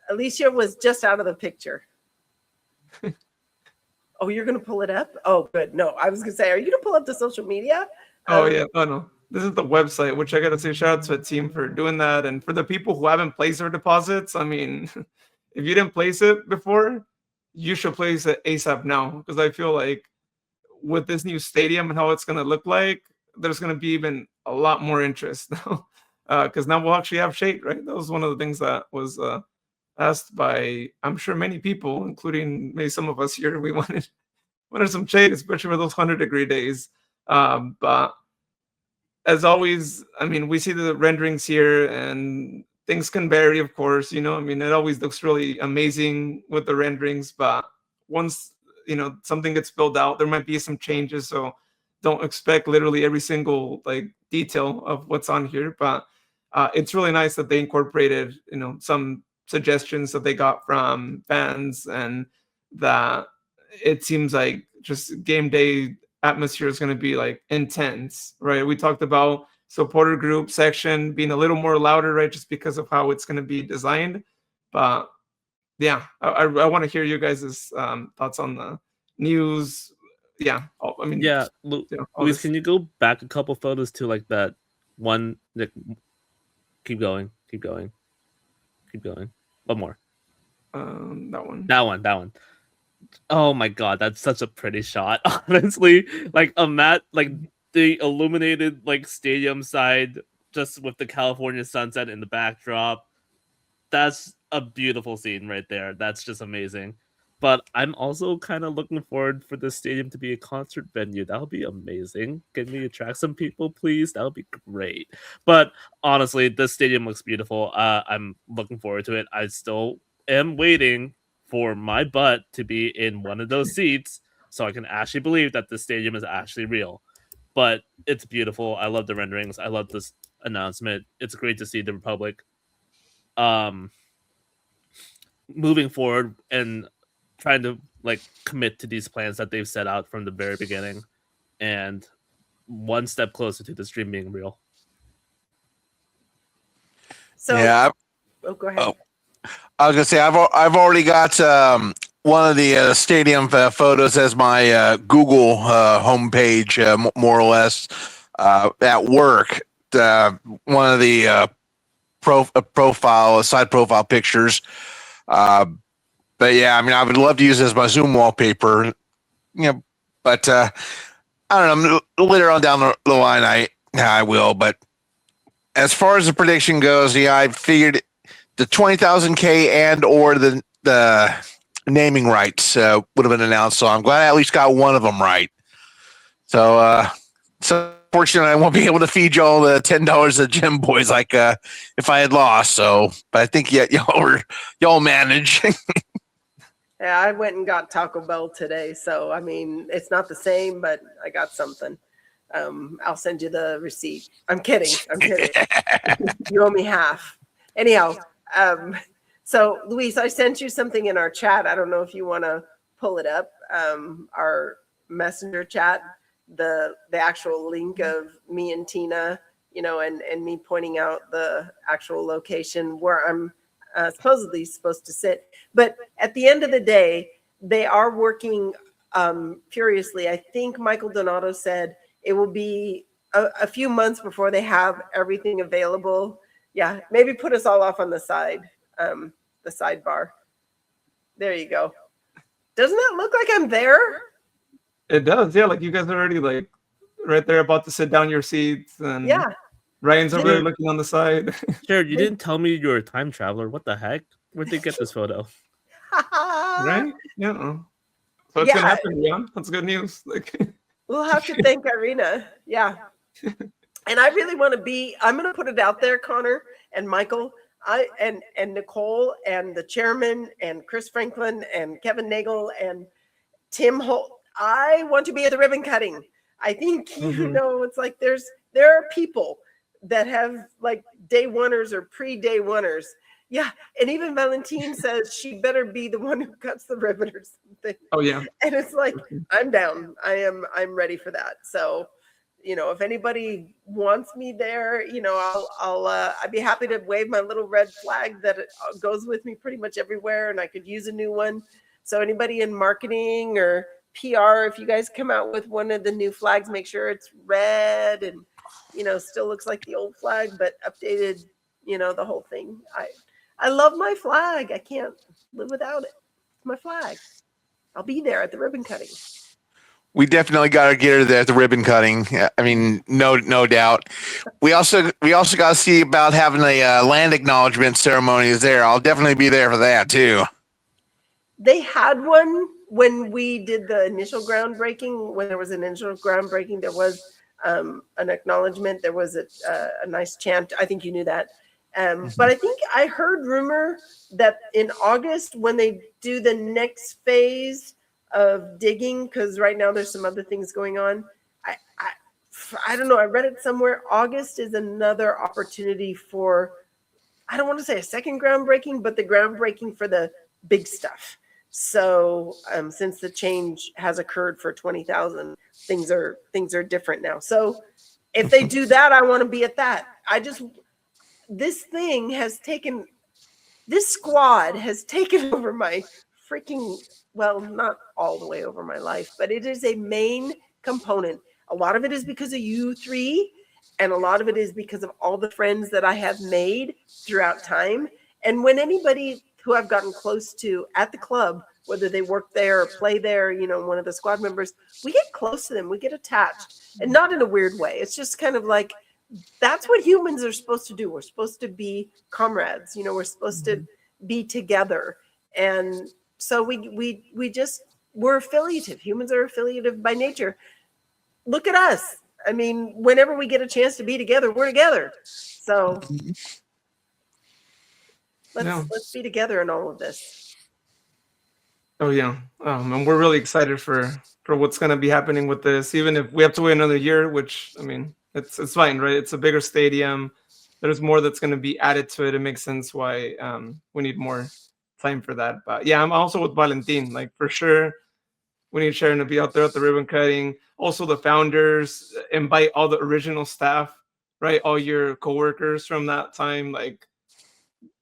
Alicia was just out of the picture. Oh, you're going to pull it up? Oh, good. No, I was going to say, are you going to pull up the social media? Yeah. Oh, no. This is the website, which I got to say shout out to a team for doing that. And for the people who haven't placed their deposits, I mean, if you didn't place it before, you should place it ASAP now. Because I feel like with this new stadium and how it's going to look like, there's going to be even a lot more interest now. Because now we'll actually have shade, right? That was one of the things that was asked by, I'm sure, many people, including maybe some of us here. We wanted some shade, especially for those 100-degree days. But as always, I mean, we see the renderings here, and things can vary, of course. You know, I mean, it always looks really amazing with the renderings, but once something gets built out, there might be some changes. So don't expect literally every single like detail of what's on here. But it's really nice that they incorporated, some suggestions that they got from fans, and that it seems like just game day atmosphere is going to be like intense, right? We talked about supporter group section being a little more louder, right? Just because of how it's going to be designed. But yeah, I want to hear you guys' thoughts on the news. Yeah, I mean, yeah, Luis, can you go back a couple photos to like that one? Keep going. One more. That one. Oh my god, that's such a pretty shot. Honestly, like the illuminated like stadium side, just with the California sunset in the backdrop. That's a beautiful scene right there. That's just amazing. But I'm also kind of looking forward for the stadium to be a concert venue. That would be amazing. Can we attract some people, please? That would be great. But honestly, the stadium looks beautiful. I'm looking forward to it. I still am waiting for my butt to be in one of those seats so I can actually believe that the stadium is actually real. But it's beautiful. I love the renderings. I love this announcement. It's great to see the Republic moving forward and trying to like commit to these plans that they've set out from the very beginning, and one step closer to this dream being real. So, Yeah. go ahead. Oh, I was gonna say I've already got one of the stadium photos as my Google homepage, more or less, at work. One of the side profile pictures. But yeah, I mean, I would love to use it as my Zoom wallpaper, but I don't know. Later on down the line, I will. But as far as the prediction goes, I figured the 20,000 K and or the naming rights would have been announced. So I'm glad I at least got one of them right. So fortunately, I won't be able to feed y'all the $10 of Gem Boys like if I had lost. So, but I think y'all manage. Yeah, I went and got Taco Bell today. So, I mean, it's not the same, but I got something. I'll send you the receipt. I'm kidding. You owe me half. Anyhow, so Luis, I sent you something in our chat. I don't know if you want to pull it up. Our messenger chat, the actual link of me and Tina, and me pointing out the actual location where I'm supposedly supposed to sit. But at the end of the day, they are working furiously. I think Michael Donato said it will be a few months before they have everything available. Yeah, maybe put us all off on the side, the sidebar. There you go. Doesn't that look like I'm there? It does, yeah. Like you guys are already like right there, about to sit down your seats, and Yeah. Ryan's over there looking on the side. Jared, you didn't tell me you're a time traveler. What the heck? Where'd they get this photo? Right? Yeah. So it's gonna happen, yeah. That's good news. Like we'll have to thank Irina. Yeah. And I really want to I'm going to put it out there, Connor and Michael, and Nicole and the chairman and Chris Franklin and Kevin Nagel and Tim Holt. I want to be at the ribbon cutting. I think, it's like there are people that have like day oneers or pre-day oneers. Yeah. And even Valentine says she better be the one who cuts the ribbon or something. Oh yeah. And it's like, I'm down. I'm ready for that. So, if anybody wants me there, I'd be happy to wave my little red flag that goes with me pretty much everywhere, and I could use a new one. So anybody in marketing or PR, if you guys come out with one of the new flags, make sure it's red and, still looks like the old flag, but updated, the whole thing. I love my flag. I can't live without it. It's my flag. I'll be there at the ribbon cutting. We definitely got to get her there at the ribbon cutting. I mean, no doubt. We also got to see about having a land acknowledgement ceremony there. I'll definitely be there for that too. They had one when we did the initial groundbreaking. When there was an initial groundbreaking, there was an acknowledgement. There was a nice chant. I think you knew that. But I think I heard rumor that in August, when they do the next phase of digging, because right now there's some other things going on. I don't know. I read it somewhere. August is another opportunity for, I don't want to say a second groundbreaking, but the groundbreaking for the big stuff. So since the change has occurred for 20,000, things are different now. So if they do that, I want to be at that. This squad has taken over my freaking, well, not all the way over my life, but it is a main component. A lot of it is because of you three, and a lot of it is because of all the friends that I have made throughout time. And when anybody who I've gotten close to at the club, whether they work there or play there, one of the squad members, we get close to them, we get attached, and not in a weird way. It's just kind of like, that's what humans are supposed to do. We're supposed to be comrades, we're supposed to be together. And So we're affiliative. Humans are affiliative by nature. Look at us. I mean, whenever we get a chance to be together, we're together. So let's be together in all of this. Oh yeah, and we're really excited for what's going to be happening with this. Even if we have to wait another year, which I mean, it's fine, right? It's a bigger stadium. There's more that's going to be added to it. It makes sense why we need more time for that. But yeah, I'm also with Valentin. Like for sure, we need Sharon to be out there at the ribbon cutting. Also, the founders, invite all the original staff, right? All your coworkers from that time. Like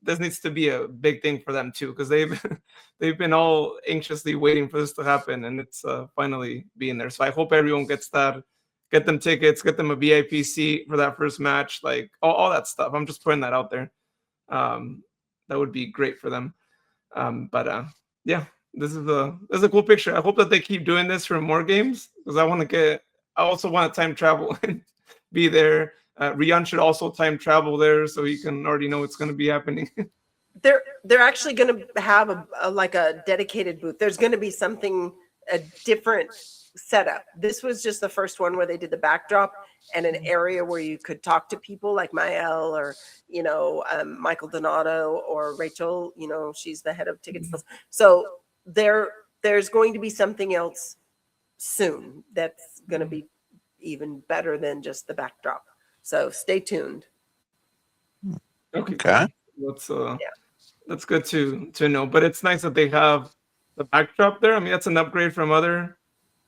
this needs to be a big thing for them too, because they've been all anxiously waiting for this to happen, and it's finally being there. So I hope everyone gets that. Get them tickets, get them a VIP seat for that first match, like all that stuff. I'm just putting that out there. That would be great for them. Yeah, this is a cool picture. I hope that they keep doing this for more games, because I also want to time travel and be there. Rian should also time travel there, so he can already know what's going to be happening. They're actually going to have a dedicated booth. There's going to be a different setup. This was just the first one where they did the backdrop and an area where you could talk to people like Mael or Michael Donato or Rachel. She's the head of ticket sales. So there's going to be something else soon that's going to be even better than just the backdrop. So stay tuned. Okay. That's good to know. But it's nice that they have the backdrop there. I mean, that's an upgrade from other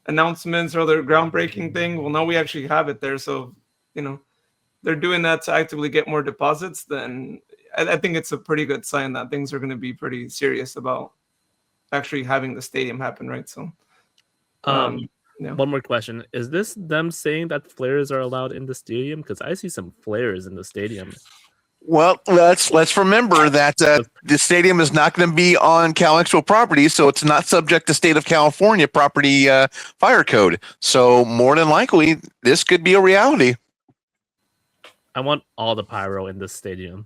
announcements or other groundbreaking thing. Well, now we actually have it there. So, they're doing that to actively get more deposits. Then I think it's a pretty good sign that things are going to be pretty serious about actually having the stadium happen, right? So, one more question: is this them saying that flares are allowed in the stadium? Because I see some flares in the stadium. Well, let's remember that the stadium is not going to be on Cal Expo property, so it's not subject to state of California property fire code. So more than likely, this could be a reality. I want all the pyro in this stadium.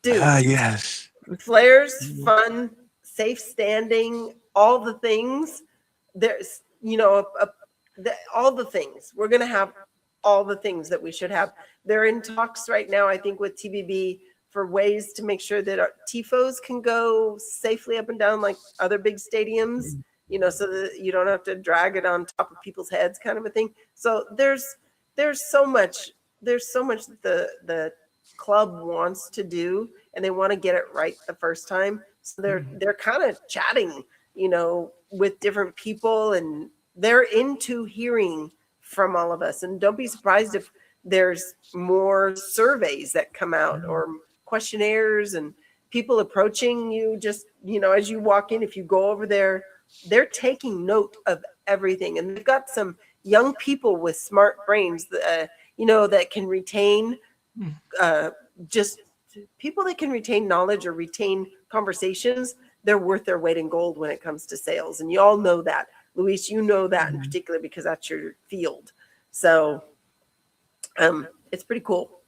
Dude, yes. Flares, fun, safe standing, all the things. There's, all the things. We're going to have all the things that we should have. They're in talks right now, I think, with TBB for ways to make sure that our TIFOs can go safely up and down like other big stadiums, so that you don't have to drag it on top of people's heads, kind of a thing. So there's so much that the club wants to do, and they want to get it right the first time. So they're kind of chatting, with different people, and they're into hearing from all of us. And don't be surprised if there's more surveys that come out or questionnaires and people approaching you just, as you walk in. If you go over there, they're taking note of everything. And they've got some young people with smart brains, that can retain just people that can retain knowledge or retain conversations. They're worth their weight in gold when it comes to sales. And you all know that. Luis, you know that in particular because that's your field. So it's pretty cool.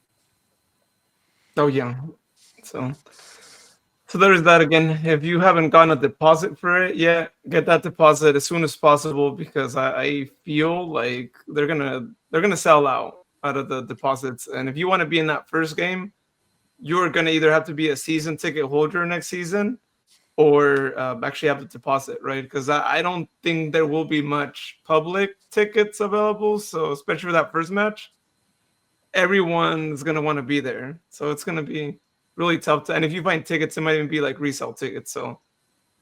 Oh yeah. So there's that again. If you haven't gotten a deposit for it yet, get that deposit as soon as possible, because I feel like they're gonna sell out of the deposits. And if you want to be in that first game, you're gonna either have to be a season ticket holder next season, or actually have the deposit, right? Because I don't think there will be much public tickets available. So especially for that first match, everyone's going to want to be there. So it's going to be really tough. And if you find tickets, it might even be like resale tickets. So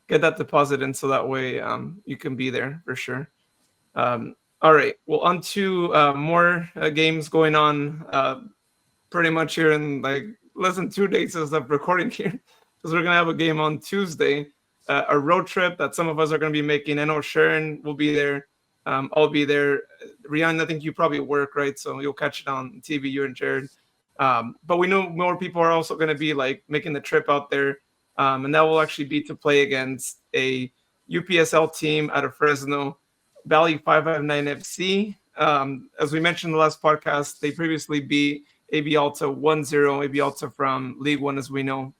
get that deposit in so that way you can be there for sure. All right. Well, on to more games going on pretty much here in like less than 2 days as of recording here. Because we're going to have a game on Tuesday, a road trip that some of us are going to be making. I know Sharon will be there. I'll be there. Rian, I think you probably work, right? So you'll catch it on TV, you and Jared. But we know more people are also going to be like making the trip out there. And that will actually be to play against a UPSL team out of Fresno, Valley 559 FC. As we mentioned in the last podcast, they previously beat AB Alta 1-0, AB Alta from League One, as we know.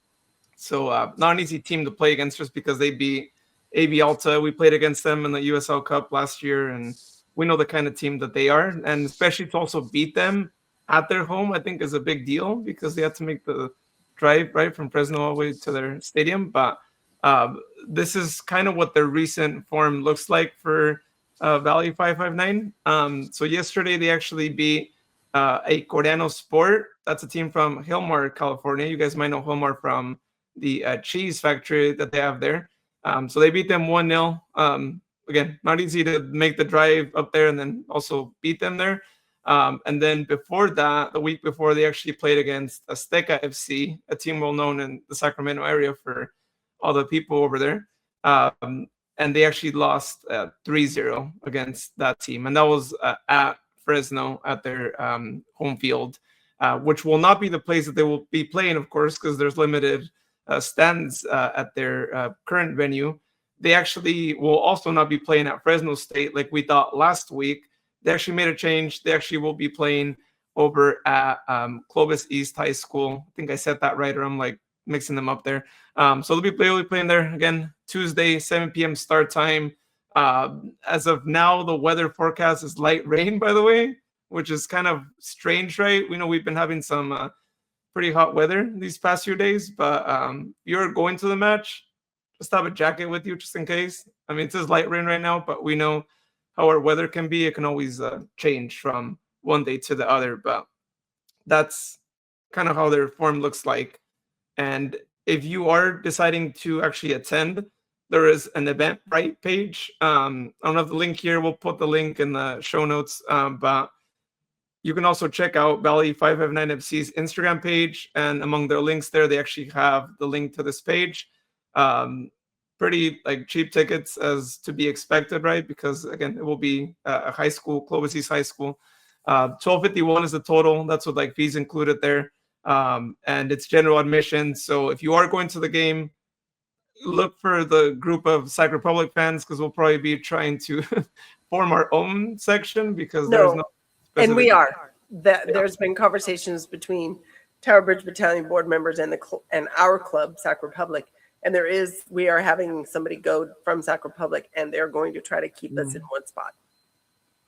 So not an easy team to play against just because they beat AB Alta. We played against them in the USL Cup last year, and we know the kind of team that they are. And especially to also beat them at their home, I think is a big deal because they had to make the drive right from Fresno all the way to their stadium. But this is kind of what their recent form looks like for Valley 559. So yesterday they actually beat a Coreano Sport. That's a team from Hillmar, California. You guys might know Hillmar from the cheese factory that they have there. So they beat them 1-0. Again, not easy to make the drive up there and then also beat them there. And then before that, the week before, they actually played against Azteca FC, a team well known in the Sacramento area for all the people over there. And they actually lost 3-0 against that team. And that was at Fresno at their home field, which will not be the place that they will be playing, of course, because there's limited stands at their current venue. They actually will also not be playing at Fresno State like we thought last week. They actually made a change. They actually will be playing over at Clovis East High School. I think I said that right, or I'm like mixing them up there. So they'll be playing there again Tuesday, 7 p.m. start time. As of now, the weather forecast is light rain, by the way, which is kind of strange, right? We know we've been having some pretty hot weather these past few days, but you're going to the match, just have a jacket with you just in case. I mean, it says light rain right now, but we know how our weather can be. It can always change from one day to the other, but that's kind of how their form looks like. And if you are deciding to actually attend, there is an Eventbrite page. I don't have the link here. We'll put the link in the show notes, but you can also check out Valley 559 FC's Instagram page, and among their links there, they actually have the link to this page. Pretty like cheap tickets as to be expected, right? Because again, it will be a high school, Clovis East High School. $12.51 is the total. That's with like fees included there, and it's general admission. So if you are going to the game, look for the group of Sac Republic fans because we'll probably be trying to form our own section because there's no. And we are. There's been conversations between Tower Bridge Battalion board members and our club, Sac Republic. And we are having somebody go from Sac Republic, and they're going to try to keep us in one spot.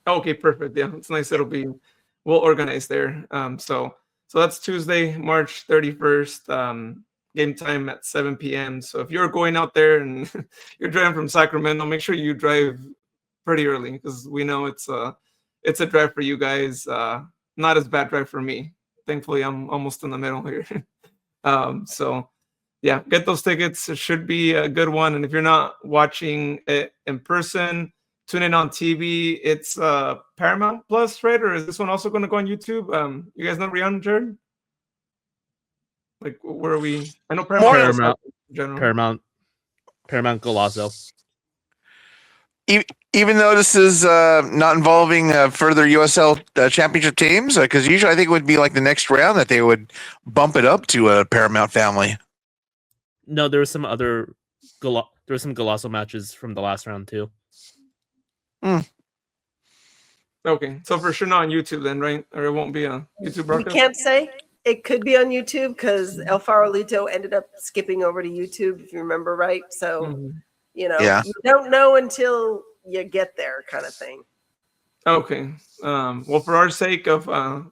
Okay, perfect. Yeah, it's nice. We'll organize there. So that's Tuesday, March 31st. Game time at 7 p.m. So if you're going out there and you're driving from Sacramento, make sure you drive pretty early because we know it's a drive for you guys. Not as bad drive for me. Thankfully, I'm almost in the middle here. So yeah, get those tickets. It should be a good one. And if you're not watching it in person, tune in on TV. It's Paramount Plus, right? Or is this one also going to go on YouTube? You guys know Rihanna, Jared? Like, where are we? I know Paramount. Paramount Golazo. Even though this is not involving further USL championship teams, because usually I think it would be like the next round that they would bump it up to a Paramount family. No, there was some other Golazo matches from the last round too. Okay, so for sure not on YouTube then, right? Or it won't be a YouTube broadcast? We can't say. It could be on YouTube because El Farolito ended up skipping over to YouTube, if you remember right. So, you don't know until you get there kind of thing. Okay. Well, for our sake of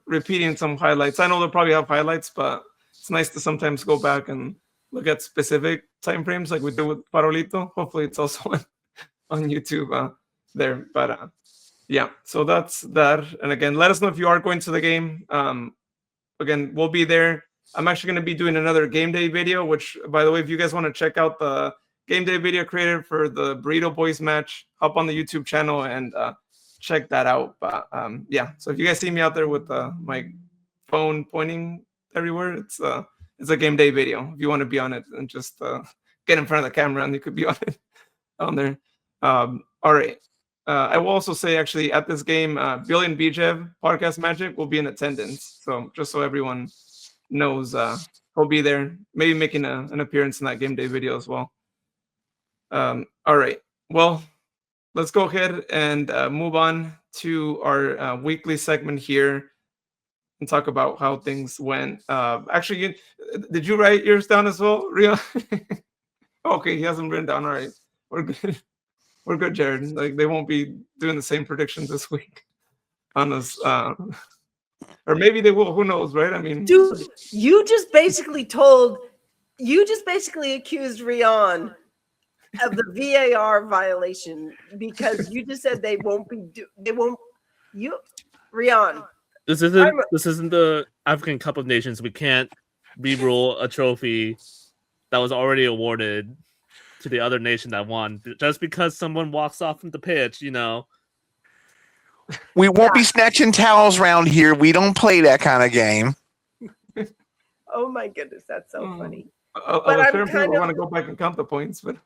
repeating some highlights, I know they'll probably have highlights, but it's nice to sometimes go back and look at specific time frames like we do with Farolito. Hopefully it's also on YouTube there. But yeah, so that's that. And again, let us know if you are going to the game. Again, we'll be there. I'm actually going to be doing another game day video, which, by the way, if you guys want to check out the game day video created for the Burrito Boys match, hop on the YouTube channel and check that out. But yeah, so if you guys see me out there with my phone pointing everywhere, it's a game day video. If you want to be on it and just get in front of the camera, and you could be on it on there. All right. I will also say, actually, at this game, Billy and Bijev, Podcast Magic, will be in attendance. So just so everyone knows, he'll be there, maybe making an appearance in that game day video as well. All right. Well, let's go ahead and move on to our weekly segment here. and talk about how things went. Actually, did you write yours down as well, Rio? Okay, he hasn't written down. All right, we're good. We're good, Jared. Like they won't be doing the same predictions this week on us, or maybe they will. Who knows, right? I mean, Dude, you just basically accused Rion of the VAR violation because you just said Rion. This isn't the African Cup of Nations. We can't re-rule a trophy that was already awarded to the other nation that won just because someone walks off from the pitch. We won't be snatching towels around here. We don't play that kind of game. Oh my goodness, that's so funny. But I'm kind of want to go back and count the points, but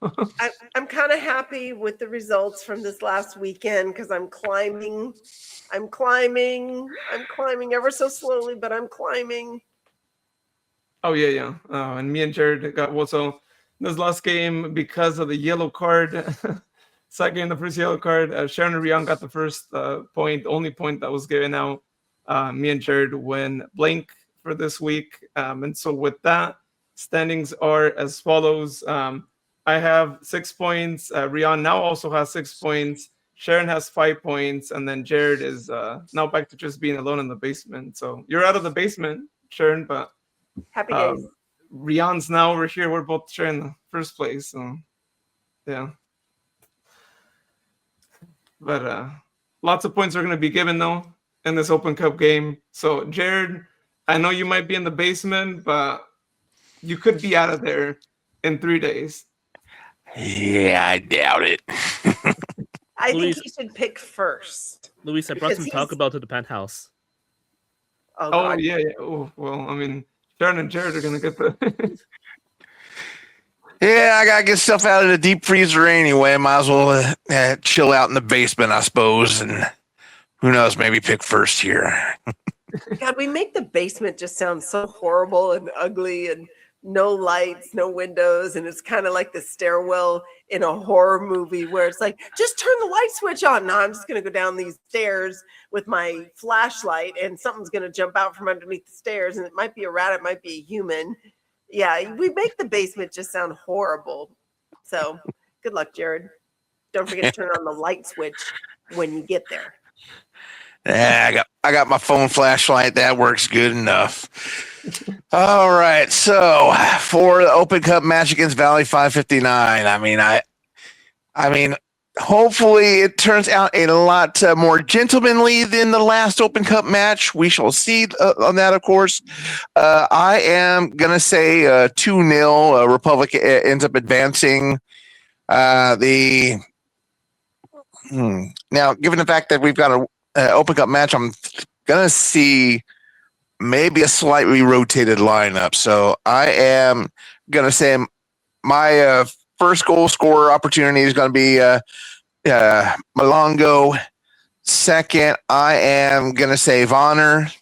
I'm kind of happy with the results from this last weekend because I'm climbing ever so slowly, but I'm climbing. Oh yeah. And me and Jared got so this last game because of the yellow card. Second, the first yellow card. Sharon and Rion got the first point, only point that was given out. Me and Jared win blank for this week, and so with that, standings are as follows. I have 6 points. Rion now also has 6 points. Sharon has 5 points, and then Jared is now back to just being alone in the basement. So you're out of the basement, Sharon, but happy days. Rion's now over here. We're both sharing the first place. So yeah. But lots of points are going to be given, though, in this Open Cup game. So, Jared, I know you might be in the basement, but you could be out of there in 3 days. Yeah, I doubt it. I think he should pick first. Luis, I brought some Taco Bell to the penthouse. Oh yeah. Oh, well, I mean, Sharon and Jared are going to get the... Yeah, I gotta get stuff out of the deep freezer anyway. Might as well chill out in the basement, I suppose. And who knows, maybe pick first here. God, we make the basement just sound so horrible and ugly and no lights, no windows. And it's kind of like the stairwell in a horror movie where it's like, just turn the light switch on. No, I'm just going to go down these stairs with my flashlight and something's going to jump out from underneath the stairs. And it might be a rat, it might be a human. Yeah, we make the basement just sound horrible. So good luck, Jared. Don't forget to turn on the light switch when you get there. Yeah, I got my phone flashlight. That works good enough. All right. So for the Open Cup match against Valley 559, I mean, hopefully it turns out a lot more gentlemanly than the last Open Cup match. We shall see on that, of course. I am going to say 2-0. Republic ends up advancing. Now, given the fact that we've got an Open Cup match, I'm going to see maybe a slightly rotated lineup. So I am going to say my first goal scorer opportunity is going to be Malongo. Second, I am going to say Vonner.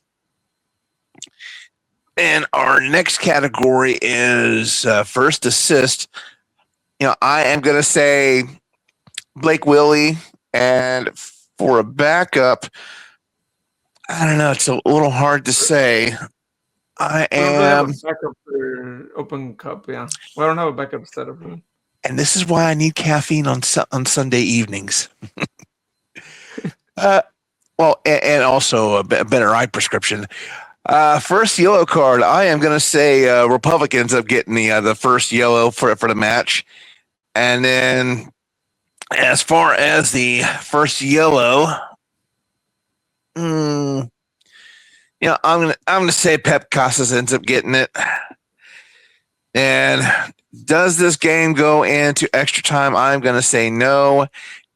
And our next category is first assist. I am going to say Blake Willie. And for a backup, I don't know. It's a little hard to say. I am backup for Open Cup. Yeah, well, I don't have a backup set up. And this is why I need caffeine on Sunday evenings. Well, and also a better eye prescription. First yellow card, I am going to say Republic ends up getting the first yellow for the match. And then as far as the first yellow, I'm gonna say Pep Casas ends up getting it. And does this game go into extra time? I'm gonna say no.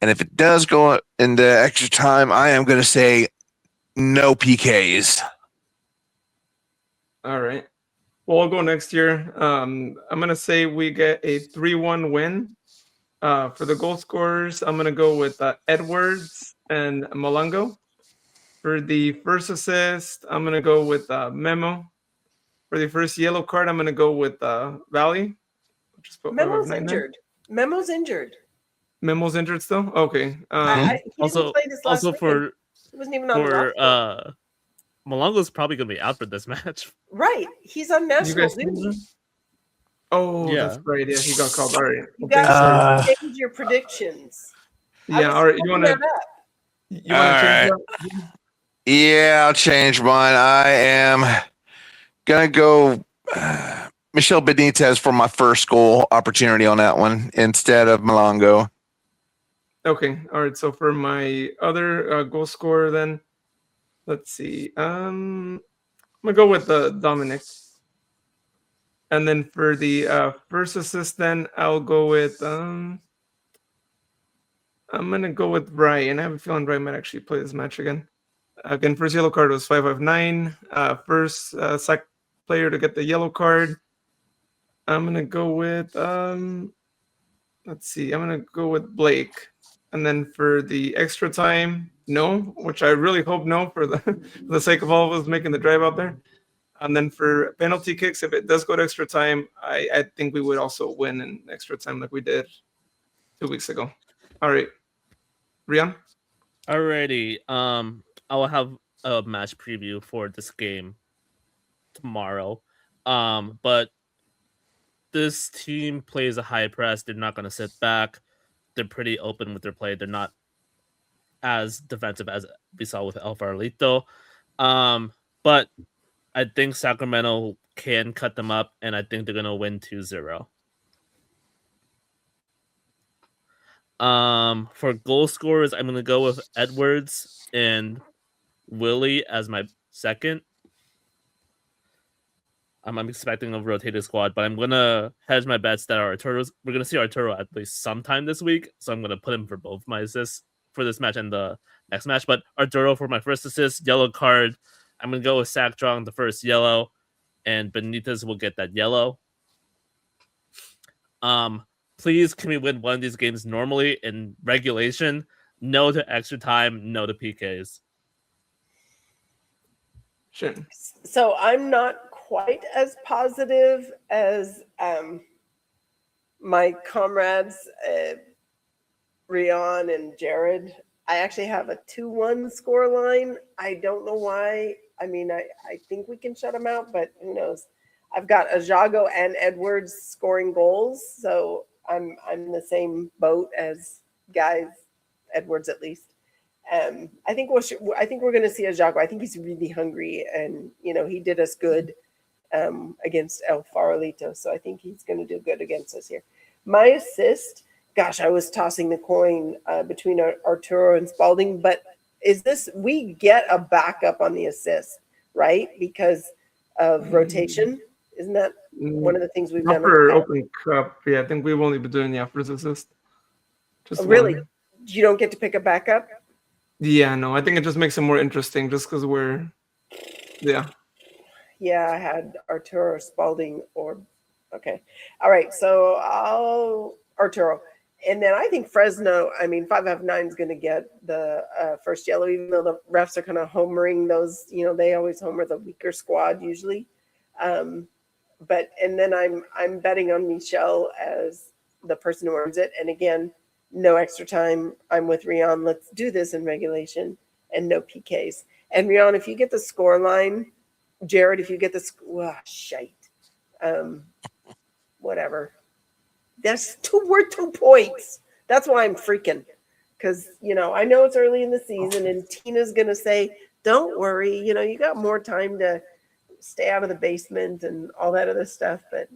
And if it does go into extra time, I am gonna say no PKs. All right. Well, I'll go next year. I'm gonna say we get a 3-1 win. For the goal scorers, I'm gonna go with Edwards and Malongo. For the first assist, I'm going to go with Memo. For the first yellow card, I'm going to go with Valley. Memo's injured. Memo's injured. Memo's injured still? Okay. He wasn't even on the roster. Malongo's probably gonna be out for this match. Right. He's on You national guys? duty. Oh, Yeah. that's right. Yeah, he got called. All right. You Okay, guys sorry. should change your predictions. I Yeah. was All right. You looking want to? that up. You want to change that? Yeah, I'll change mine. I am gonna go Michelle Benitez for my first goal opportunity on that one instead of Malongo. Okay. All right. So for my other goal scorer, then let's see. I'm gonna go with Dominic. And then for the first assist, then I'll go with I'm gonna go with Ryan. I have a feeling Ryan might actually play this match again. Again, first yellow card was 559. First sack player to get the yellow card. I'm gonna go with let's see. I'm gonna go with Blake. And then for the extra time, no, which I really hope no for for the sake of all of us making the drive out there. And then for penalty kicks, if it does go to extra time, I think we would also win in extra time like we did 2 weeks ago. All right. Rian? Alrighty. I will have a match preview for this game tomorrow. But this team plays a high press. They're not gonna sit back. They're pretty open with their play. They're not as defensive as we saw with El Farolito. But I think Sacramento can cut them up, and I think they're going to win 2-0. For goal scorers, I'm going to go with Edwards and Willie as my second. I'm expecting a rotated squad, but I'm going to hedge my bets that we're going to see Arturo at least sometime this week, so I'm going to put him for both my assists for this match and the next match. But Arturo for my first assist, yellow card. I'm going to go with Sack drawing the first yellow, and Benitez will get that yellow. Please, can we win one of these games normally in regulation? No to extra time, no to PKs. Sure. So I'm not quite as positive as my comrades, Rian and Jared. I actually have a 2-1 score line. I don't know why. I mean, I think we can shut them out, but who knows? I've got Ajago and Edwards scoring goals, so I'm in the same boat as guys, Edwards at least. I think we're going to see Ajago. I think he's really hungry, and he did us good against El Farolito, so I think he's going to do good against us here. My assist, gosh, I was tossing the coin between Arturo and Spalding, but we get a backup on the assist, right? Because of rotation. Isn't that one of the things we've done? For Open Cup, yeah, I think we've only been doing the first assist. Just really? one. You don't get to pick a backup? Yeah, no, I think it just makes it more interesting just because we're, yeah. Yeah, I had Arturo, Spalding, or, okay. All right, so Arturo. And then I think Fresno, 5F9 is going to get the first yellow, even though the refs are kind of homering those, they always homer the weaker squad usually. And then I'm betting on Michelle as the person who earns it. And again, no extra time. I'm with Rian. Let's do this in regulation and no PKs. And Rian, if you get the score line, Jared, if you get the shite. Whatever. We're 2 points. That's why I'm freaking. Because, I know it's early in the season and Tina's going to say, don't worry, you got more time to stay out of the basement and all that other stuff, but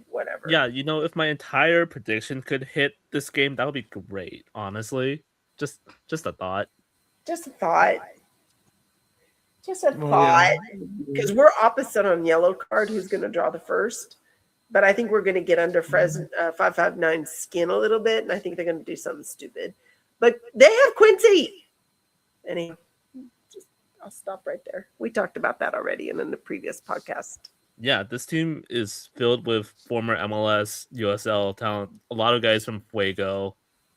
whatever. Yeah, if my entire prediction could hit this game, that would be great, honestly. Just a thought. Just a thought. Because we're opposite on yellow card, who's going to draw the first. But I think we're going to get under Fresno 559's skin a little bit, and I think they're going to do something stupid. But they have Quincy. Anyway, I'll stop right there. We talked about that already in the previous podcast. Yeah, this team is filled with former MLS, USL talent. A lot of guys from Fuego,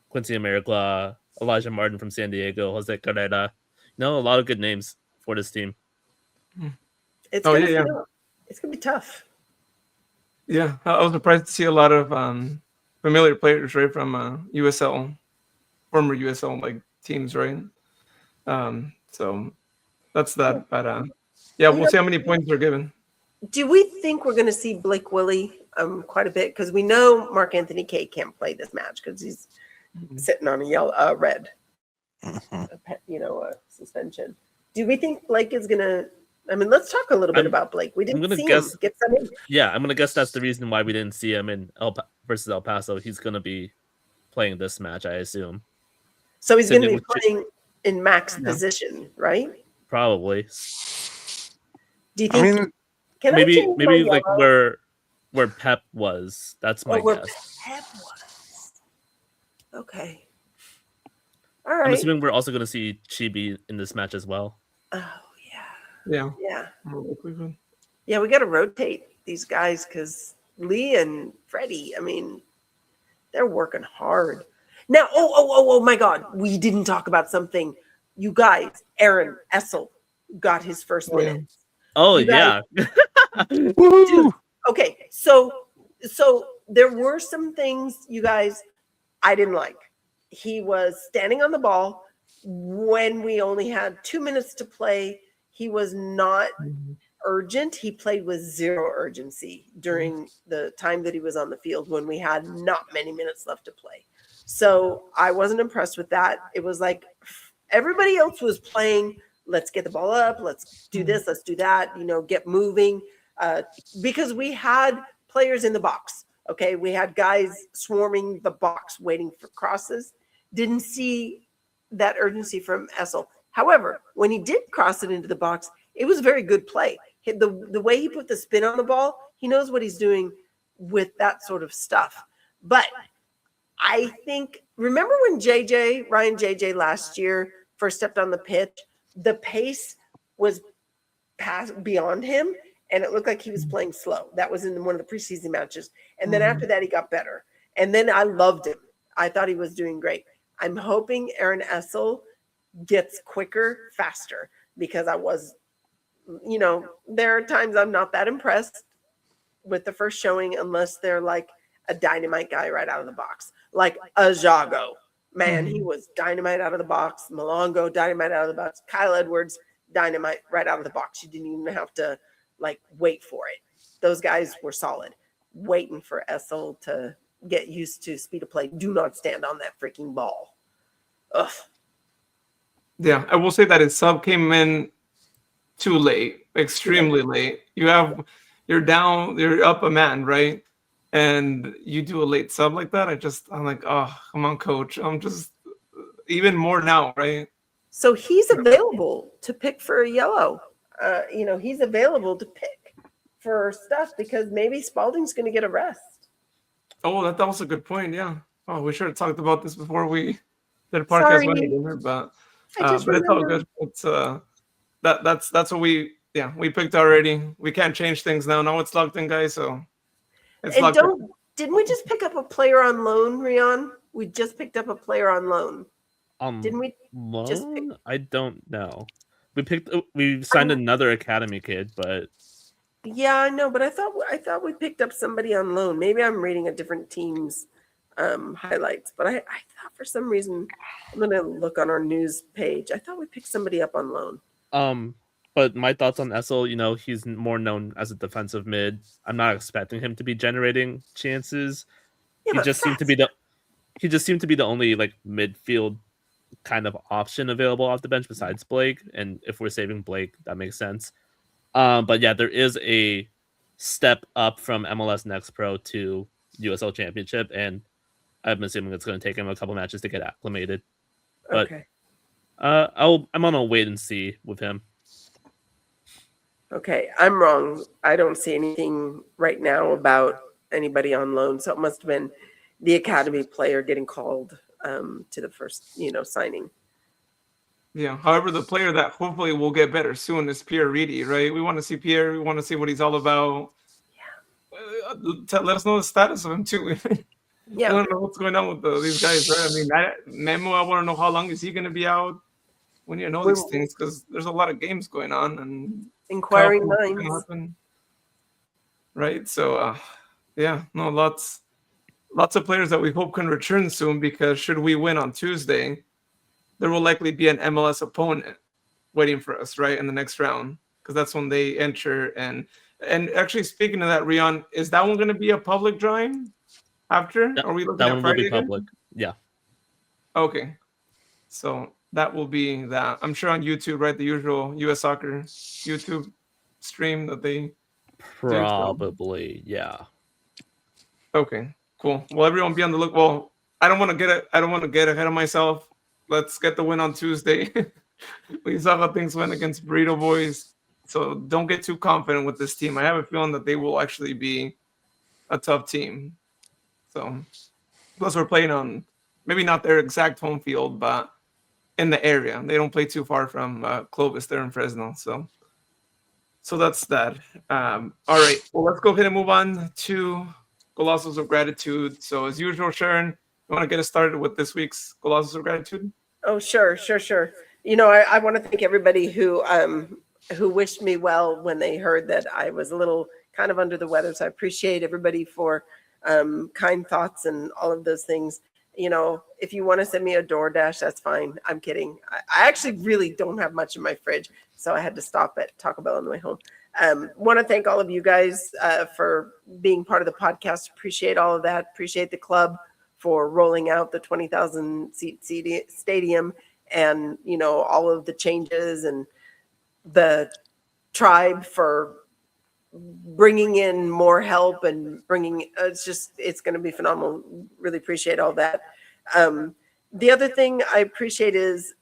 Quincy Americla, Elijah Martin from San Diego, Jose Carrera. A lot of good names for this team. It's going to be tough. Yeah, I was surprised to see a lot of familiar players, right, from USL, former USL teams, right? So that's that. But Yeah, we'll see how many points are given. Do we think we're going to see Blake Willie quite a bit? Because we know Mark Anthony Kay can't play this match because he's sitting on a red, suspension. Do we think Blake is going to? I mean, let's talk a little bit about Blake. We didn't see him get some in. Yeah, I'm gonna guess that's the reason why we didn't see him in versus El Paso. He's gonna be playing this match, I assume. So he's going to be playing in Mac's position, right? Probably. Do you think? Maybe like where Pep was. That's my guess. Pep was. Okay. All right. I'm assuming we're also going to see Chibi in this match as well. Oh Yeah. yeah. Yeah, we got to rotate these guys because Lee and Freddie. I mean, they're working hard. Now, oh my God, we didn't talk about something. You guys, Aaron Essel got his first minutes. Oh yeah. Dude, okay, so there were some things, you guys, I didn't like. He was standing on the ball when we only had 2 minutes to play. He was not urgent. He played with zero urgency during the time that he was on the field when we had not many minutes left to play. So I wasn't impressed with that. It was like everybody else was playing. Let's get the ball up. Let's do this. Let's do that. Get moving. Because we had players in the box. Okay. We had guys swarming the box, waiting for crosses. Didn't see that urgency from Essel. However, when he did cross it into the box, it was a very good play. The way he put the spin on the ball, he knows what he's doing with that sort of stuff. But I think, remember when Ryan JJ last year first stepped on the pitch, the pace was beyond him, and it looked like he was playing slow. That was in one of the preseason matches. And then after that, he got better. And then I loved him. I thought he was doing great. I'm hoping Aaron Essel gets quicker, faster, because there are times I'm not that impressed with the first showing unless they're like a dynamite guy right out of the box. Like Ajago. Man, he was dynamite out of the box. Malongo, dynamite out of the box. Kyle Edwards, dynamite right out of the box. You didn't even have to wait for it. Those guys were solid. Waiting for Essel to get used to speed of play. Do not stand on that freaking ball. Ugh. Yeah, I will say that his sub came in too late, extremely late. You're up a man, right? And you do a late sub like that. I'm like, oh, come on, coach. I'm just even more now, right? So he's available to pick for a yellow. He's available to pick for stuff because maybe Spalding's going to get a rest. Oh, that was a good point. Yeah. Oh, we should have talked about this before we did a podcast. But it's all good. It's that's what we picked already. We can't change things now. Now it's locked in, guys. So it's locked in. Didn't we just pick up a player on loan, Rion? We just picked up a player on loan. Didn't we? Loan? I don't know. We signed another academy kid, but yeah, I know. But I thought we picked up somebody on loan. Maybe I'm reading a different team's highlights, but I thought for some reason, I'm gonna look on our news page. I thought we picked somebody up on loan. But my thoughts on Essel, he's more known as a defensive mid. I'm not expecting him to be generating chances. Yeah, he just seemed to be the only midfield kind of option available off the bench besides Blake. And if we're saving Blake, that makes sense. But yeah, there is a step up from MLS Next Pro to USL Championship, and I'm assuming it's going to take him a couple matches to get acclimated. But okay. I'm on a wait and see with him. Okay, I'm wrong. I don't see anything right now about anybody on loan, so it must have been the academy player getting called to the first, signing. Yeah. However, the player that hopefully will get better soon is Pierre Reedy, right? We want to see Pierre. We want to see what he's all about. Yeah. Let us know the status of him too. Yeah. I don't know what's going on with these guys, right? I mean, Memo, I want to know how long is he going to be out. When you know these things, because there's a lot of games going on and inquiring minds, right? So, lots of players that we hope can return soon. Because should we win on Tuesday, there will likely be an MLS opponent waiting for us, right, in the next round. because that's when they enter. And actually, speaking of that, Rion, is that one going to be a public drawing after? That, Are we looking that at one will Friday be again? public. Yeah. Okay, so that will be that. I'm sure on YouTube, right? The usual U.S. Soccer YouTube stream that they do. So. Probably, yeah. Okay, cool. Well, everyone be on the look. Well, I don't want to get ahead of myself. Let's get the win on Tuesday. We saw how things went against Burrito Boys, so don't get too confident with this team. I have a feeling that they will actually be a tough team. So, plus we're playing on maybe not their exact home field, but in the area. They don't play too far from Clovis. They're in Fresno, so that's that. All right. Well, let's go ahead and move on to Colossus of Gratitude. So, as usual, Sharon, you want to get us started with this week's Colossus of Gratitude? Oh, sure. You know, I want to thank everybody who wished me well when they heard that I was a little kind of under the weather. So I appreciate everybody for kind thoughts and all of those things. You know, if you want to send me a DoorDash, that's fine. I'm kidding. I actually really don't have much in my fridge, so I had to stop at Taco Bell on the way home. Want to thank all of you guys for being part of the podcast. Appreciate all of that. Appreciate the club for rolling out the 20,000 seat stadium, and, you know, all of the changes, and the tribe for bringing in more help and bringing, it's going to be phenomenal. Really appreciate all that. The other thing I appreciate is,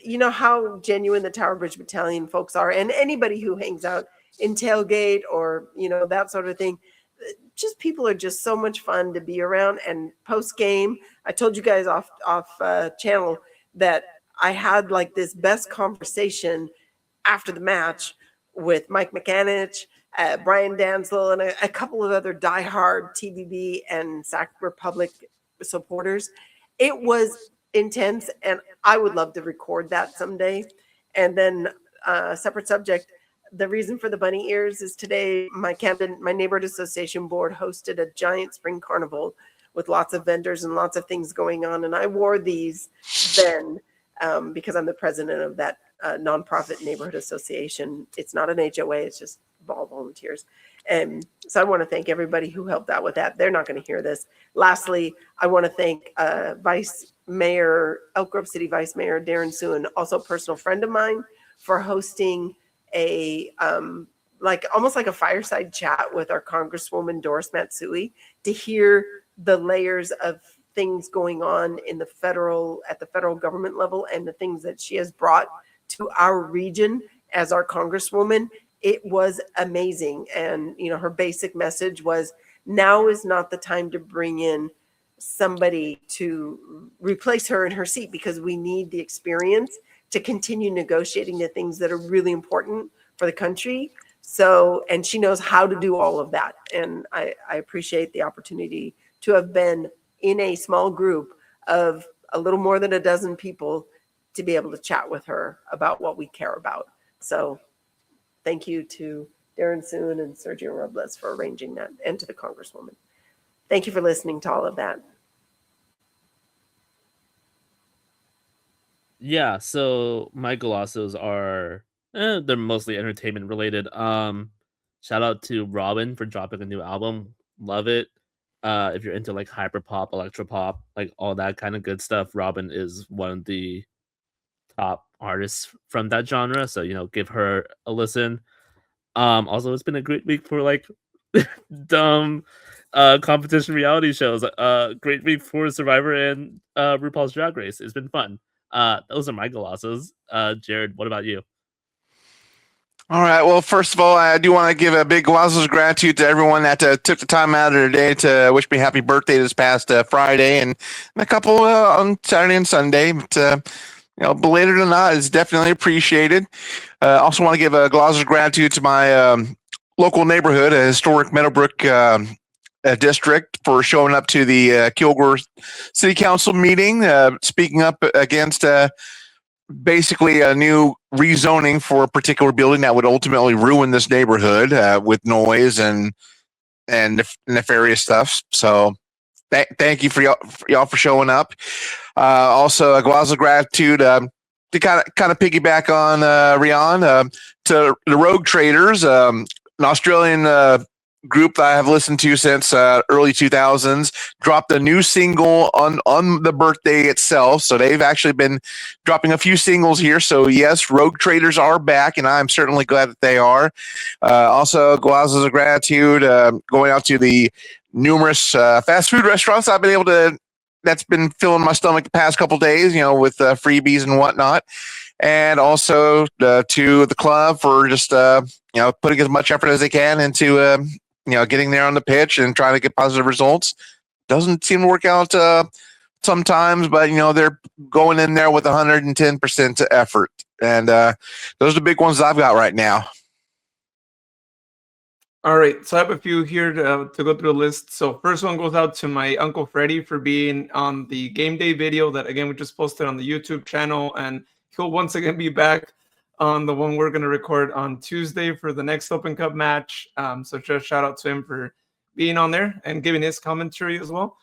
you know, how genuine the Tower Bridge Battalion folks are, and anybody who hangs out in tailgate or, you know, that sort of thing. Just people are just so much fun to be around. And post game, I told you guys off channel that I had like this best conversation after the match with Mike McAnich, Brian Danslow, and a couple of other diehard TBB and Sac Republic supporters. It was intense, and I would love to record that someday. And then separate subject, the reason for the bunny ears is today my neighborhood association board hosted a giant spring carnival with lots of vendors and lots of things going on. And I wore these then because I'm the president of that nonprofit neighborhood association. It's not an HOA, it's just all volunteers. And so I want to thank everybody who helped out with that. They're not going to hear this. Lastly, I want to thank Vice Mayor, Elk Grove City Vice Mayor Darren Suen, also a personal friend of mine, for hosting a almost like a fireside chat with our Congresswoman Doris Matsui to hear the layers of things going on at the federal government level, and the things that she has brought to our region as our Congresswoman. It was amazing. And, you know, her basic message was, now is not the time to bring in somebody to replace her in her seat, because we need the experience to continue negotiating the things that are really important for the country. So, and she knows how to do all of that. And I appreciate the opportunity to have been in a small group of a little more than a dozen people to be able to chat with her about what we care about. So thank you to Darren Suen and Sergio Robles for arranging that, and to the Congresswoman. Thank you for listening to all of that. Yeah, so my Golossos are they're mostly entertainment related. Shout out to Robin for dropping a new album. Love it. If you're into like hyperpop, electropop, like all that kind of good stuff, Robin is one of the top artists from that genre. So, you know, give her a listen. Also, it's been a great week for like dumb competition reality shows. Great week for Survivor and RuPaul's Drag Race. It's been fun. Those are my Golossos. Jared, what about you? All right. Well, first of all, I do want to give a big Wowzers gratitude to everyone that took the time out of their day to wish me happy birthday this past Friday, and a couple on Saturday and Sunday. But you know, belated or not, is definitely appreciated. Also want to give a Wowzers gratitude to my local neighborhood, a historic Meadowbrook district, for showing up to the Kilgore City Council meeting, speaking up against basically a new rezoning for a particular building that would ultimately ruin this neighborhood with noise and nefarious stuff. So thank you for y'all for showing up. Also, a Guaza gratitude to kind of piggyback on Rian, to the Rogue Traders, an Australian group that I have listened to since early 2000s, dropped a new single on the birthday itself. So they've actually been dropping a few singles here. So yes, Rogue Traders are back, and I'm certainly glad that they are. Also, glasses of gratitude going out to the numerous fast food restaurants I've been able to. That's been filling my stomach the past couple days, with freebies and whatnot. And also to the club for just putting as much effort as they can into getting there on the pitch and trying to get positive results. Doesn't seem to work out sometimes, but they're going in there with 110% effort, and those are the big ones I've got right now. All right, so I have a few here to go through the list. So first one goes out to my Uncle Freddie for being on the game day video that, again, we just posted on the YouTube channel, and he'll once again be back on the one we're going to record on Tuesday for the next Open Cup match. So just shout out to him for being on there and giving his commentary as well.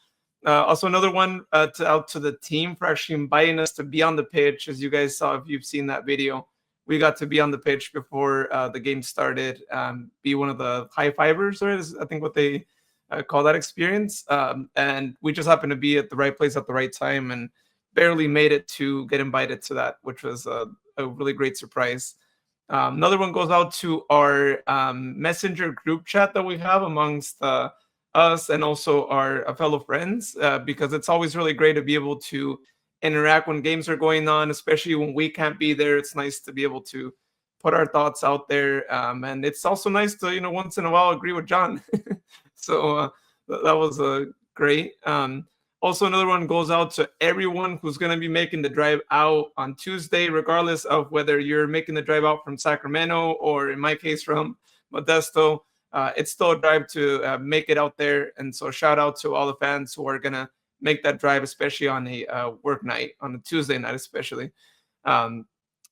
Also, another one out to the team for actually inviting us to be on the pitch. As you guys saw, if you've seen that video, we got to be on the pitch before the game started, be one of the high-fivers, or is I think what they call that experience. And we just happened to be at the right place at the right time and barely made it to get invited to that, which was a really great surprise. Another one goes out to our messenger group chat that we have amongst us and also our fellow friends, because it's always really great to be able to interact when games are going on, especially when we can't be there. It's nice to be able to put our thoughts out there, and it's also nice to once in a while agree with John. So that was great. Also, another one goes out to everyone who's going to be making the drive out on Tuesday, regardless of whether you're making the drive out from Sacramento or, in my case, from Modesto. It's still a drive to make it out there, and so shout out to all the fans who are going to make that drive, especially on a work night, on a Tuesday night especially. And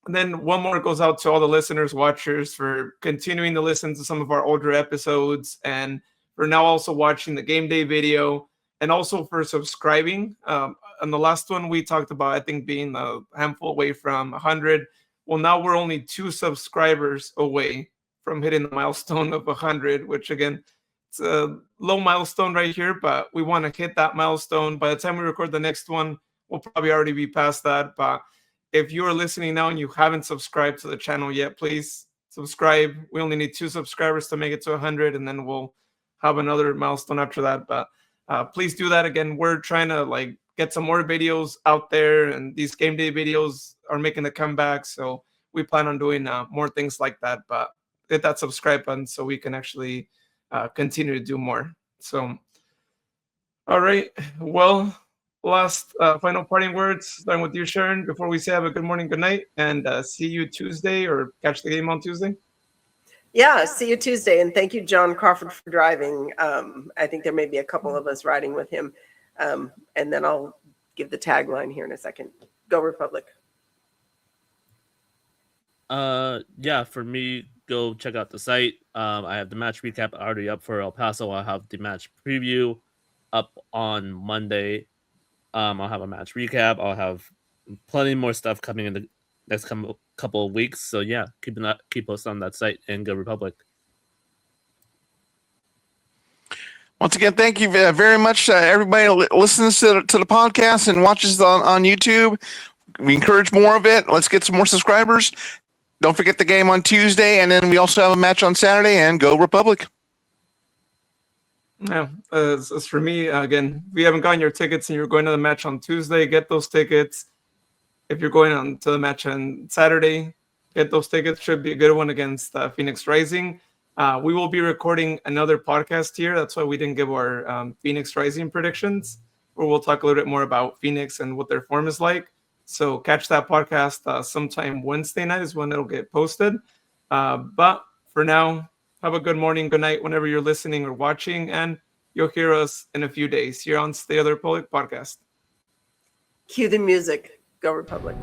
then one more goes out to all the listeners, watchers, for continuing to listen to some of our older episodes, and for now also watching the game day video, and also for subscribing. On the last one, we talked about, I think, being a handful away from 100. Well, now we're only 2 subscribers away from hitting the milestone of 100, which, again, it's a low milestone right here, but we want to hit that milestone. By the time we record the next one, we'll probably already be past that. But if you are listening now and you haven't subscribed to the channel yet, please subscribe. We only need 2 subscribers to make it to 100, and then we'll have another milestone after that. But please do that. Again, we're trying to get some more videos out there, and these game day videos are making a comeback. So we plan on doing more things like that. But hit that subscribe button so we can actually continue to do more. So, all right. Well, last final parting words, starting with you, Sharon, before we say have a good morning, good night, and see you Tuesday, or catch the game on Tuesday. Yeah, see you Tuesday. And thank you, John Crawford, for driving. I think there may be a couple of us riding with him. And then I'll give the tagline here in a second. Go Republic. Yeah, for me, go check out the site. I have the match recap already up for El Paso. I'll have the match preview up on Monday. I'll have a match recap. I'll have plenty more stuff coming in the next couple of weeks. So yeah, keep posted on that site, and go Republic. Once again, thank you very much, everybody who listens to the podcast and watches on YouTube. We encourage more of it. Let's get some more subscribers. Don't forget the game on Tuesday, and then we also have a match on Saturday, and go Republic. Yeah, as for me, again, if you haven't gotten your tickets and you're going to the match on Tuesday, get those tickets. If you're going on to the match on Saturday, get those tickets. Should be a good one against Phoenix Rising. We will be recording another podcast here. That's why we didn't give our Phoenix Rising predictions, where we'll talk a little bit more about Phoenix and what their form is like. So catch that podcast sometime Wednesday night is when it'll get posted. But for now, have a good morning, good night, whenever you're listening or watching, and you'll hear us in a few days here on State of the Republic podcast. Cue the music. Go Republic.